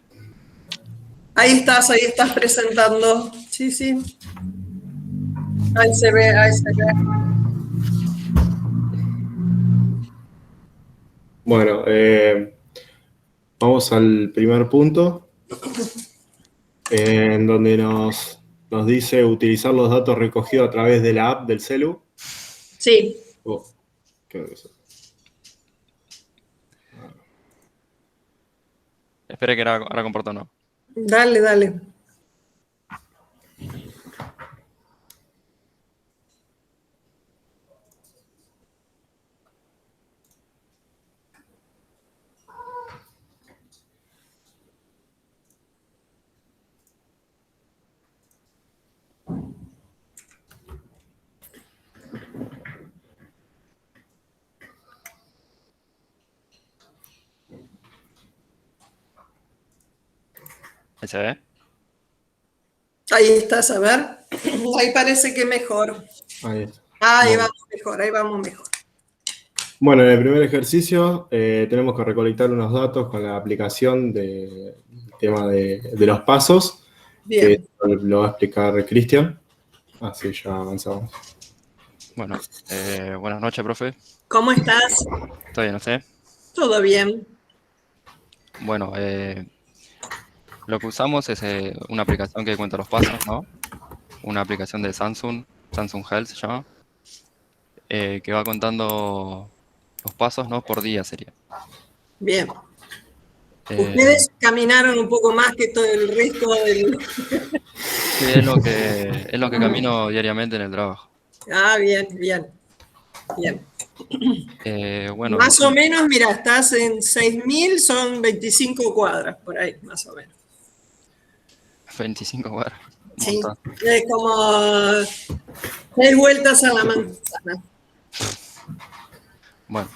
Ahí estás presentando. Sí, sí. Ahí se ve, ahí se ve. Bueno, vamos al primer punto, en donde nos dice utilizar los datos recogidos a través de la app del celu. Sí. ¿Qué es eso? Espere que ahora comparto no. Dale. Ahí se ve. Ahí estás, a ver. Ahí parece que mejor. Ahí está. Ahí Bueno. vamos mejor. Bueno, en el primer ejercicio tenemos que recolectar unos datos con la aplicación del tema de los pasos. Bien. Que lo va a explicar Cristian. Así ya avanzamos. Bueno, buenas noches, profe. ¿Cómo estás? ¿Está bien usted? Todo bien. Bueno, lo que usamos es una aplicación que cuenta los pasos, ¿no? Una aplicación de Samsung Health se llama, que va contando los pasos, ¿no? Por día sería. Bien. Ustedes caminaron un poco más que todo el resto del... Sí, es lo que camino diariamente en el trabajo. Ah, bien, bien, bien. Bueno, Más o menos, mira, estás en 6.000, son 25 cuadras, por ahí, más o menos. 25 cuadras. Un Sí, montón. es como 6 vueltas a la manzana. Bueno,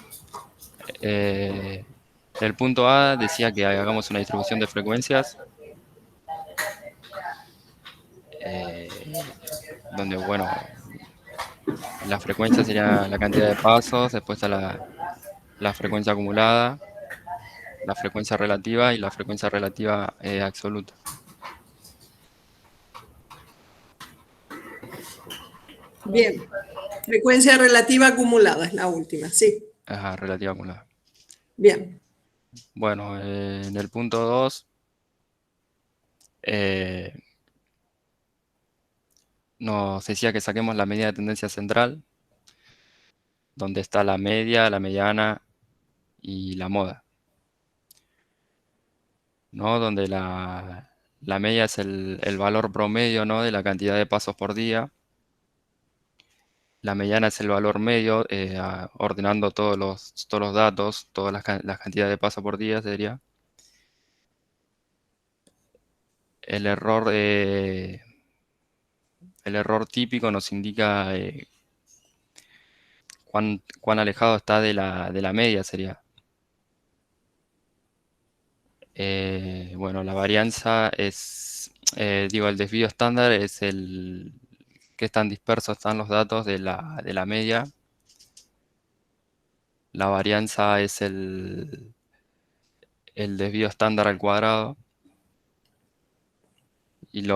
el punto A decía que hagamos una distribución de frecuencias, donde, bueno, la frecuencia sería la cantidad de pasos, después está la frecuencia acumulada, la frecuencia relativa y la frecuencia relativa absoluta. Bien, frecuencia relativa acumulada es la última, sí. Ajá, relativa acumulada. Bien. Bueno, en el punto 2 nos decía que saquemos la medida de tendencia central, donde está la media, la mediana y la moda, ¿no? Donde la media es el valor promedio, ¿no?, de la cantidad de pasos por día. La mediana es el valor medio, ordenando todos los datos, todas las cantidades de pasos por día, sería. El error típico nos indica cuán alejado está de la media, sería. Bueno, la varianza es, el desvío estándar es qué tan dispersos están los datos de la media. La varianza es el desvío estándar al cuadrado. Y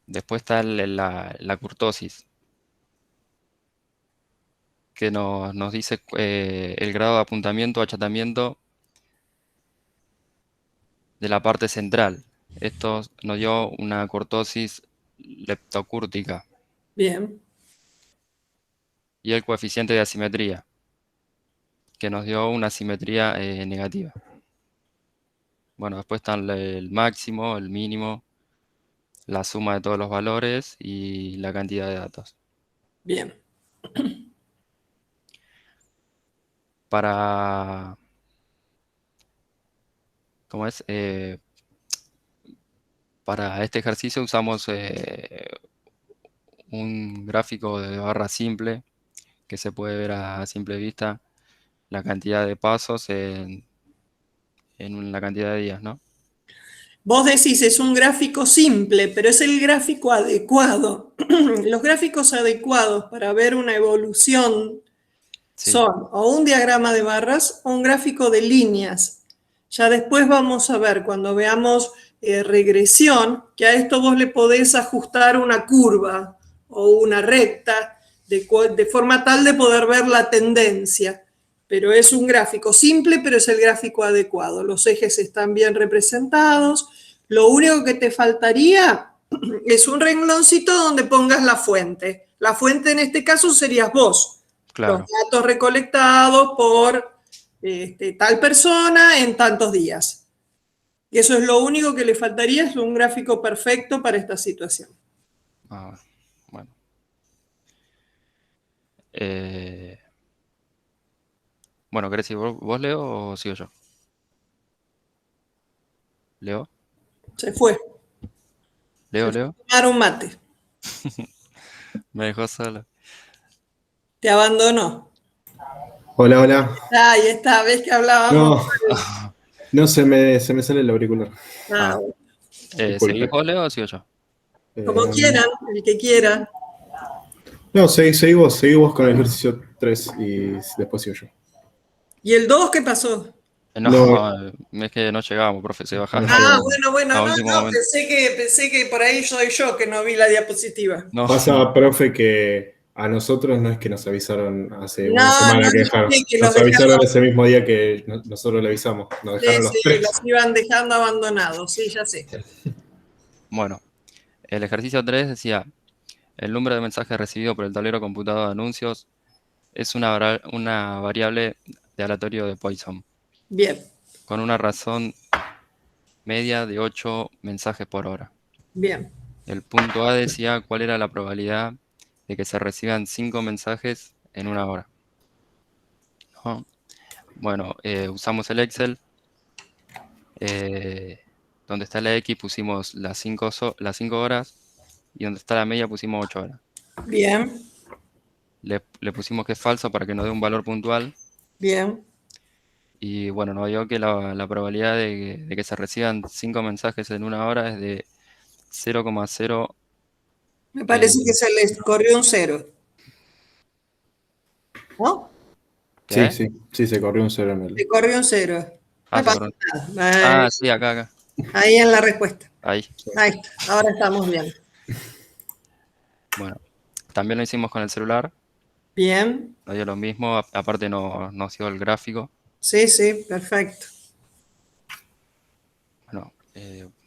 después está la kurtosis, que nos dice el grado de apuntamiento o achatamiento de la parte central. Esto nos dio una kurtosis leptocúrtica. Bien. Y el coeficiente de asimetría, que nos dio una simetría negativa. Bueno, después están el máximo, el mínimo, la suma de todos los valores y la cantidad de datos. Bien. ¿Cómo es? Para este ejercicio usamos un gráfico de barra simple, que se puede ver a simple vista la cantidad de pasos en la cantidad de días, ¿no? Vos decís, es un gráfico simple, pero es el gráfico adecuado. Los gráficos adecuados para ver una evolución son o un diagrama de barras o un gráfico de líneas. Ya después vamos a ver, cuando veamos regresión, que a esto vos le podés ajustar una curva o una recta de forma tal de poder ver la tendencia. Pero es un gráfico simple, pero es el gráfico adecuado. Los ejes están bien representados. Lo único que te faltaría es un rengloncito donde pongas la fuente. La fuente en este caso serías vos. Claro. Los datos recolectados por tal persona en tantos días. Y eso es lo único que le faltaría, es un gráfico perfecto para esta situación. Ah, bueno. Bueno, ¿querés decir vos, Leo, o sigo yo? ¿Leo? Se fue. ¿Leo? Tomar un mate. Me dejó solo. Te abandonó. Hola, hola. Ahí está, ves que hablábamos. No, se me sale el auricular. ¿Seguís vos, Leo, o sigo yo? Como quieran, el que quiera. No, seguí vos con el ejercicio 3 y después sigo yo. ¿Y el 2 qué pasó? No, es que no llegábamos, profe, se bajaba. Bueno, a no, último momento. pensé que por ahí soy yo que no vi la diapositiva. No. Pasa, profe, que a nosotros no es que nos avisaron hace una semana que dejaron. Nos avisaron ese mismo día que nosotros le avisamos. Nos dejaron los tres. Los iban dejando abandonados, sí, ya sé. Bueno, el ejercicio 3 decía, el número de mensajes recibidos por el tablero computado de anuncios es una variable de aleatorio de Poisson. Bien, con una razón media de 8 mensajes por hora. bien. El punto A decía cuál era la probabilidad de que se reciban 5 mensajes en una hora. ¿No? Bueno, usamos el Excel. Donde está la X pusimos las 5 horas y donde está la media pusimos 8 horas. Bien, Le pusimos que es falso para que nos dé un valor puntual. bien. Y bueno, nos dio que la probabilidad de que se reciban 5 mensajes en una hora es de 0,0. Me parece que se les corrió un 0. ¿No? ¿Qué? Sí, se corrió un 0 en el... Se corrió un 0. Ah, No pasa nada. sí, acá. Ahí en la respuesta. Ahí. Ahí está. Ahora estamos bien. Bueno, también lo hicimos con el celular. Bien. Nos dio lo mismo, aparte nos dio el gráfico. Sí, perfecto. Bueno,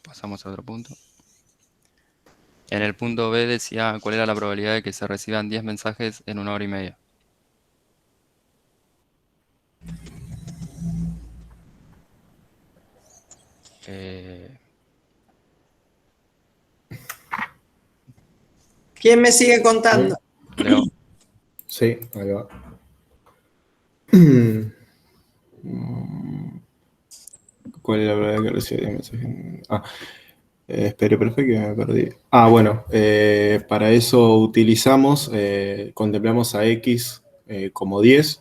pasamos a otro punto. En el punto B decía cuál era la probabilidad de que se reciban 10 mensajes en 1 hora y media. ¿Quién me sigue contando? Leo. Sí, ahí va. ¿Cuál es la probabilidad que recibe 10 mensajes? Espere, perfecto, que me perdí. Bueno, para eso utilizamos, contemplamos a X como 10,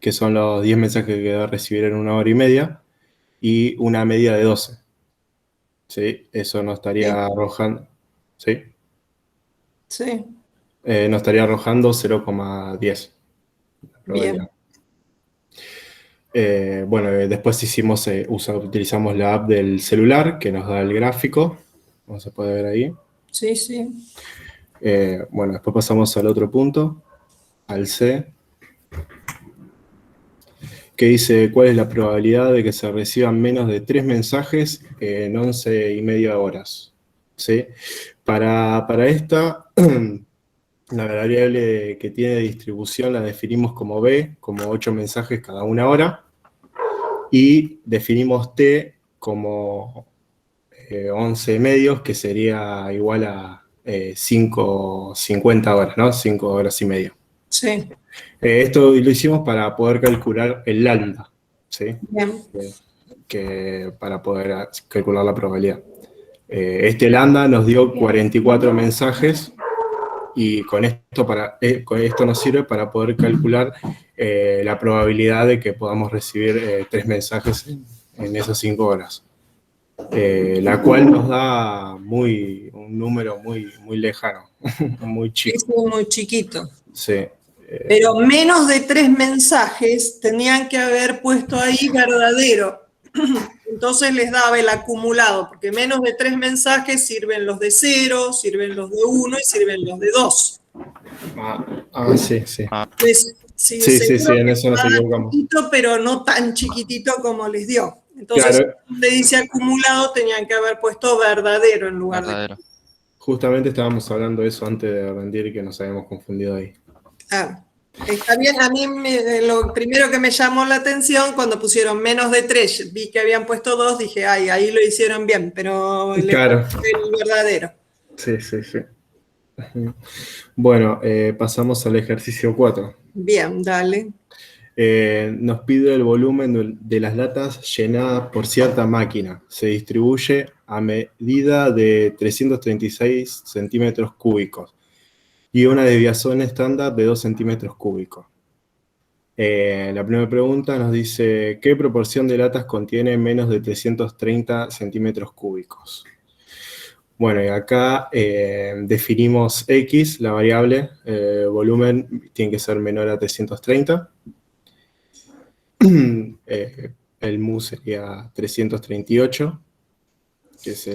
que son los 10 mensajes que va a recibir en 1 hora y media, y una media de 12. ¿Sí? Eso nos estaría arrojando. ¿Sí? Sí. Nos estaría arrojando 0,10. Bien. Bueno, después utilizamos la app del celular que nos da el gráfico, como se puede ver ahí. Sí. Bueno, después pasamos al otro punto, al C, que dice cuál es la probabilidad de que se reciban menos de 3 mensajes en 11 y media horas. ¿Sí? Para esta, la variable que tiene distribución la definimos como B, como 8 mensajes cada una hora, y definimos T como 11 medios, que sería igual a 50 horas, ¿no? 5 horas y media. Sí. Esto lo hicimos para poder calcular el lambda, ¿sí? Bien. Para poder calcular la probabilidad. Este lambda nos dio 44 mensajes y con esto nos sirve para poder calcular la probabilidad de que podamos recibir 3 mensajes en esas 5 horas. La cual nos da un número muy lejano, muy chico. Es muy chiquito. Sí. Pero menos de 3 mensajes tenían que haber puesto ahí verdadero. Entonces les daba el acumulado, porque menos de 3 mensajes sirven los de 0, sirven los de 1 y sirven los de 2. Sí. Pues, sí, en eso nos equivocamos. Chiquitito, pero no tan chiquitito como les dio. Entonces, claro. donde dice acumulado, tenían que haber puesto verdadero en lugar de... Justamente estábamos hablando de eso antes de rendir y que nos habíamos confundido ahí. Está bien, a mí lo primero que me llamó la atención cuando pusieron menos de 3, vi que habían puesto 2, dije, ahí lo hicieron bien, pero claro. El verdadero. Sí. Bueno, pasamos al ejercicio 4. Bien, dale. Nos pide el volumen de las latas llenadas por cierta máquina. Se distribuye a medida de 336 centímetros cúbicos y una desviación estándar de 2 centímetros cúbicos. La primera pregunta nos dice, ¿qué proporción de latas contiene menos de 330 centímetros cúbicos? Bueno, y acá definimos X, la variable, volumen tiene que ser menor a 330. El mu sería 338, que es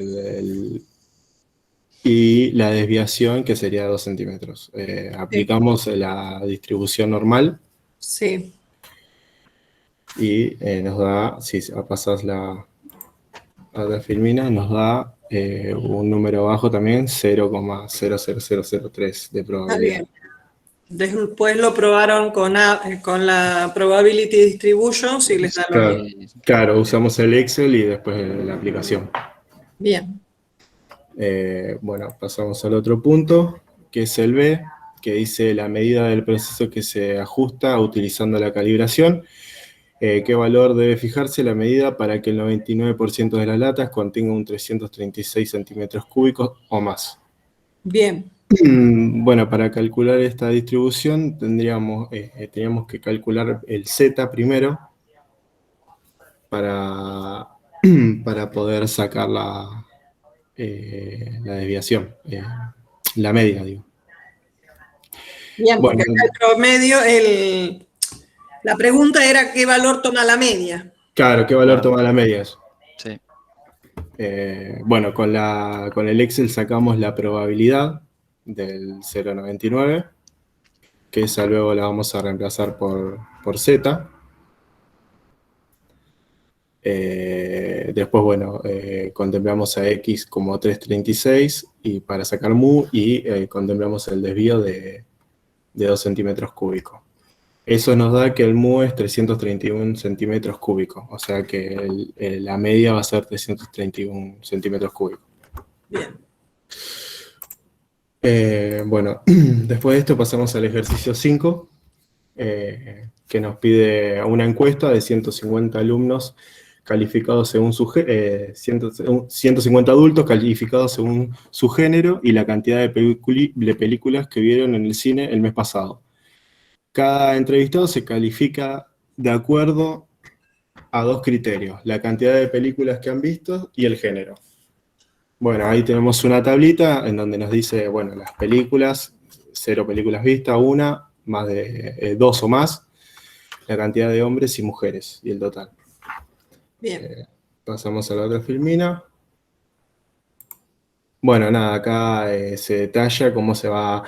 y la desviación, que sería 2 centímetros. Aplicamos la distribución normal. Sí. Y nos da, si pasas la filmina, nos da un número bajo también, 0,00003 de probabilidad. Después lo probaron con la Probability Distribution, si les da lo Claro, mismo. claro, usamos el Excel y después la aplicación. Bien. Bueno, pasamos al otro punto, que es el B, que dice la medida del proceso que se ajusta utilizando la calibración. ¿Qué valor debe fijarse la medida para que el 99% de las latas contenga un 336 centímetros cúbicos o más? Bien. Bueno, para calcular esta distribución teníamos que calcular el Z primero para poder sacar la desviación, la media, digo. Bien, Bueno, porque acá el promedio, la pregunta era qué valor toma la media. claro, ¿qué valor toma la media eso? Sí. Bueno, con el Excel sacamos la probabilidad del 0,99, que esa luego la vamos a reemplazar por Z. Después, bueno, contemplamos a X como 336 y para sacar mu y contemplamos el desvío de 2 centímetros cúbicos. Eso nos da que el mu es 331 centímetros cúbicos, o sea que la media va a ser 331 centímetros cúbicos. Bien. Bueno, después de esto pasamos al ejercicio 5, que nos pide una encuesta de 150 alumnos calificados según 150 adultos calificados según su género y la cantidad de películas que vieron en el cine el mes pasado. Cada entrevistado se califica de acuerdo a dos criterios, la cantidad de películas que han visto y el género. Bueno, ahí tenemos una tablita en donde nos dice, bueno, las películas, 0 películas vistas, 1, más de 2 o más, la cantidad de hombres y mujeres y el total. Bien. Pasamos a la otra filmina. Bueno, nada, acá se detalla cómo se va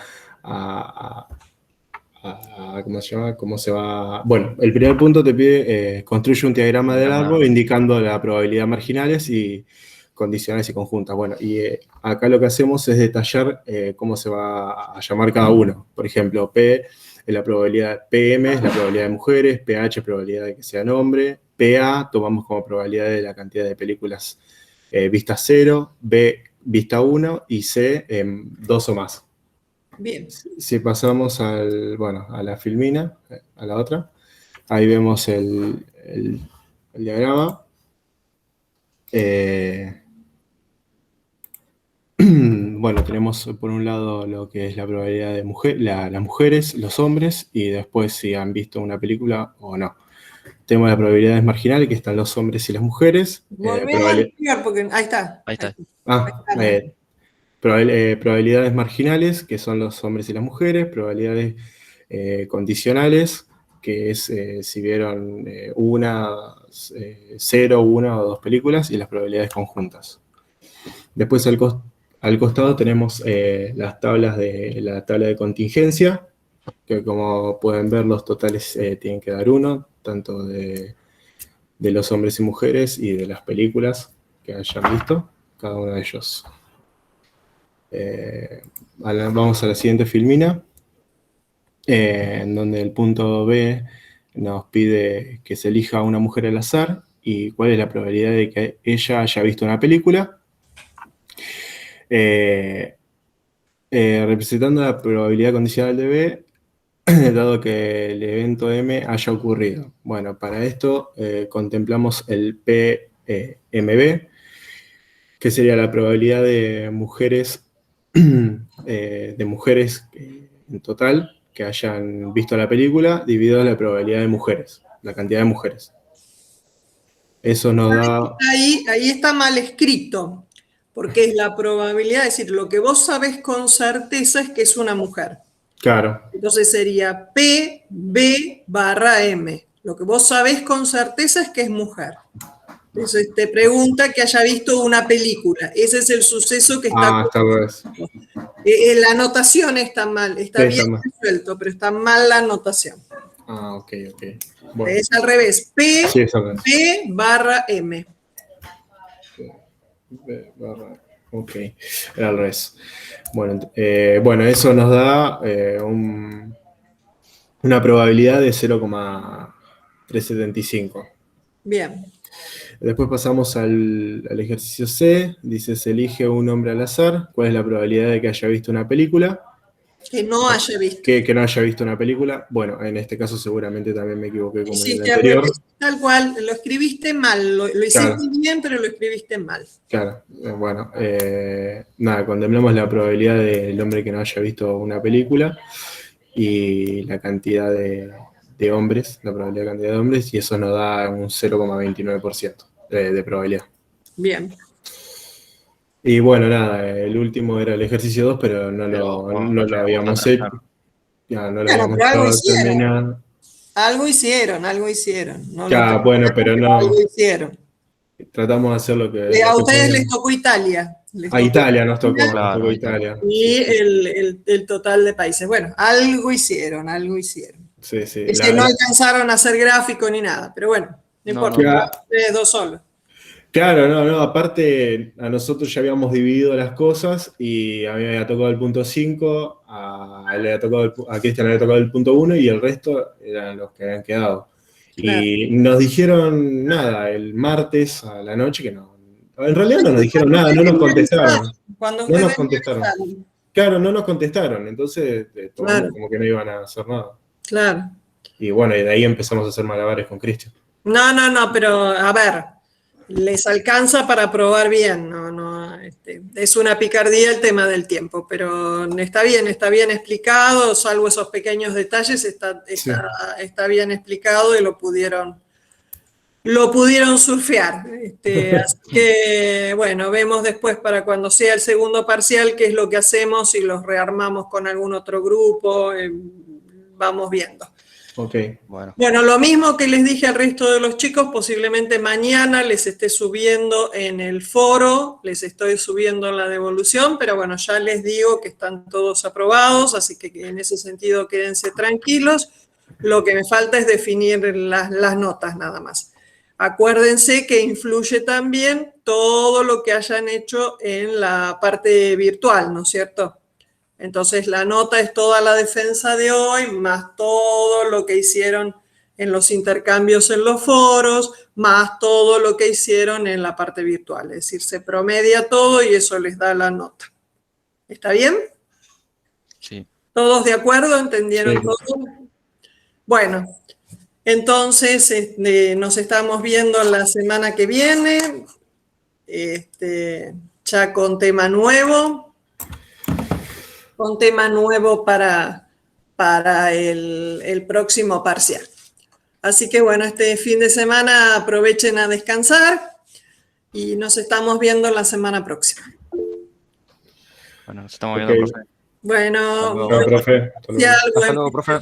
¿cómo se llama? ¿Cómo se va? Bueno, el primer punto te pide construye un diagrama del árbol indicando la probabilidad marginales y condicionales y conjuntas. Bueno, y acá lo que hacemos es detallar cómo se va a llamar cada uno. Por ejemplo, P es la probabilidad, PM es la probabilidad de mujeres, PH probabilidad de que sean hombres, PA tomamos como probabilidad de la cantidad de películas vistas 0, B vista 1 y C 2 o más. Bien. Si pasamos a la filmina, a la otra, ahí vemos el diagrama. Bueno, tenemos por un lado lo que es la probabilidad de las mujeres, los hombres, y después si han visto una película o no. Tenemos las probabilidades marginales, que están los hombres y las mujeres. Volvemos a explicar porque ahí está. Ahí está. Probabilidades marginales, que son los hombres y las mujeres, probabilidades condicionales, que es si vieron 0, 1 o 2 películas, y las probabilidades conjuntas. Después al costado tenemos la tabla de contingencia, que como pueden ver los totales tienen que dar 1, tanto de los hombres y mujeres y de las películas que hayan visto, cada uno de ellos. Vamos a la siguiente filmina, en donde el punto B nos pide que se elija a una mujer al azar y cuál es la probabilidad de que ella haya visto una película. Representando la probabilidad condicional de B, dado que el evento M haya ocurrido. Bueno, para esto contemplamos el PMB, que sería la probabilidad de mujeres en total que hayan visto la película, dividido la probabilidad de mujeres, la cantidad de mujeres. Eso nos da... Ahí está mal escrito, porque es la probabilidad, es decir, lo que vos sabés con certeza es que es una mujer. Claro. Entonces sería PB/M. Lo que vos sabés con certeza es que es mujer. Entonces te pregunta que haya visto una película. Ese es el suceso que está... está bien. La anotación está mal, está bien resuelto, pero está mal la anotación. Ok. Bueno. Es al revés, PB/M. Ok, era al revés. Bueno, eso nos da Una probabilidad de 0,375. Bien. Después pasamos al ejercicio C. Dice, se elige un nombre al azar. ¿Cuál es la probabilidad de que haya visto una película? Que no haya visto. Que no haya visto una película. Bueno, en este caso seguramente también me equivoqué como en el Hiciste al anterior. revés, tal cual, lo escribiste mal, lo hiciste Claro. bien, pero lo escribiste mal. Claro, bueno, nada, contemplamos la probabilidad del hombre que no haya visto una película y la cantidad de hombres, la probabilidad de cantidad de hombres, y eso nos da un 0,29% de probabilidad. Bien. Y bueno, nada, el último era el ejercicio 2, pero no lo habíamos hecho. Ya, no lo Bueno, habíamos pero algo hecho hicieron. terminar. Algo hicieron. No lo Ya, tengo, bueno, pero no. algo hicieron. Tratamos de hacer lo que A ustedes podíamos. les tocó Italia. Les A tocó Italia nos tocó, Italia nos tocó Italia. y el total de países. Bueno, algo hicieron. Sí, sí. Es que no alcanzaron a hacer gráfico ni nada, pero bueno, no importa. no. Ustedes dos solos. Claro, no, aparte a nosotros ya habíamos dividido las cosas y a mí me había tocado el punto 5, a Cristian le había tocado el punto 1 y el resto eran los que habían quedado. Claro. Y nos dijeron nada el martes a la noche que no. En realidad no nos dijeron nada, no nos contestaron. Cuando No ustedes nos contestaron. realizaron. Claro, no nos contestaron, entonces tomamos Claro. como que no iban a hacer nada. Claro. Y bueno, y de ahí empezamos a hacer malabares con Cristian. No, pero a ver, les alcanza para probar bien, es una picardía el tema del tiempo, pero está bien explicado, salvo esos pequeños detalles, está bien explicado y lo pudieron surfear. Así que, bueno, vemos después para cuando sea el segundo parcial qué es lo que hacemos, si los rearmamos con algún otro grupo, vamos viendo. Ok. Bueno, lo mismo que les dije al resto de los chicos, posiblemente mañana les esté subiendo en el foro, les estoy subiendo la devolución, pero bueno, ya les digo que están todos aprobados, así que en ese sentido quédense tranquilos. Lo que me falta es definir las notas nada más. Acuérdense que influye también todo lo que hayan hecho en la parte virtual, ¿no es cierto? Entonces la nota es toda la defensa de hoy, más todo lo que hicieron en los intercambios en los foros, más todo lo que hicieron en la parte virtual. Es decir, se promedia todo y eso les da la nota. ¿Está bien? Sí. ¿Todos de acuerdo? ¿Entendieron Sí. todo? Bueno, entonces nos estamos viendo la semana que viene, ya con tema nuevo. Para el próximo parcial. Así que bueno, este fin de semana aprovechen a descansar y nos estamos viendo la semana próxima. Bueno, nos estamos viendo, profe. Bueno, Chao, profe. Hasta luego, profe.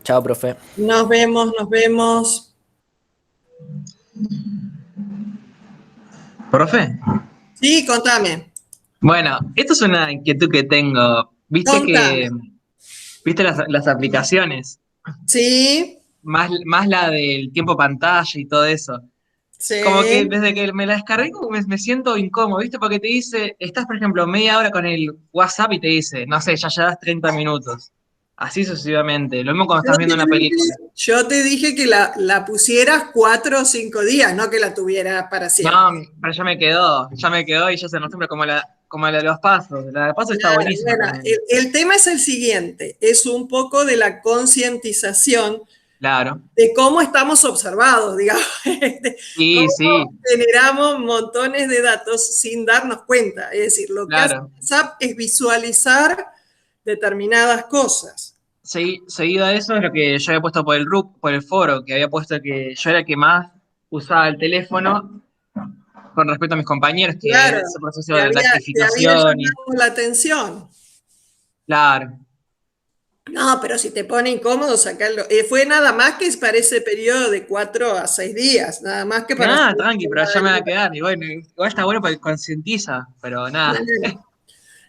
Chao, profe. Nos vemos. ¿Profe? Sí, contame. Bueno, esto es una inquietud que tengo. ¿Viste las aplicaciones? Sí. Más la del tiempo pantalla y todo eso. Sí. Como que desde que me la descargué como me siento incómodo, ¿viste? Porque te dice, estás por ejemplo media hora con el WhatsApp y te dice, no sé, ya llevas 30 minutos. Así sucesivamente. Lo mismo cuando estás viendo una película. Yo te dije que la pusieras 4 o 5 días, no que la tuvieras para siempre. No, pero ya me quedó y ya se acostumbra como la de los pasos. La de pasos está buenísima. Bueno, el tema es el siguiente, es un poco de la concientización de cómo estamos observados, digamos. Sí, cómo generamos montones de datos sin darnos cuenta. Es decir, lo que hace WhatsApp es visualizar determinadas cosas. Seguido a eso es lo que yo había puesto por el foro, que había puesto que yo era el que más usaba el teléfono con respecto a mis compañeros, que ese proceso de actificación. Te había llamado la atención. Claro. No, pero si te pone incómodo, sacarlo. Fue nada más que para ese periodo de 4 a 6 días, nada más que para... Nada, tranqui, pero ya me va a quedar. Y bueno, igual está bueno porque concientiza, pero nada.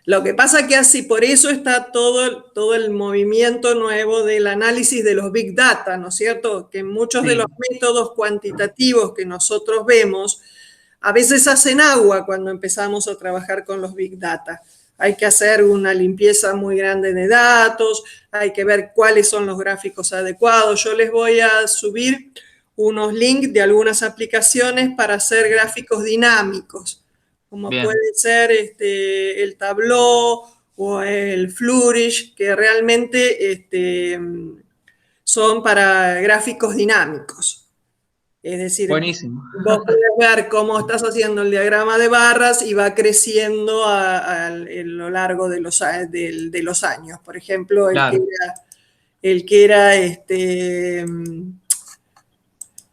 Lo que pasa es que así, por eso está todo el movimiento nuevo del análisis de los Big Data, ¿no es cierto? Que muchos de los métodos cuantitativos que nosotros vemos, a veces hacen agua cuando empezamos a trabajar con los Big Data. hay que hacer una limpieza muy grande de datos, hay que ver cuáles son los gráficos adecuados. Yo les voy a subir unos links de algunas aplicaciones para hacer gráficos dinámicos, como Bien. puede ser el Tableau o el Flourish, que realmente son para gráficos dinámicos. Es decir, Buenísimo. vos podés ver cómo estás haciendo el diagrama de barras y va creciendo a lo largo de los años. Por ejemplo, Claro. el que era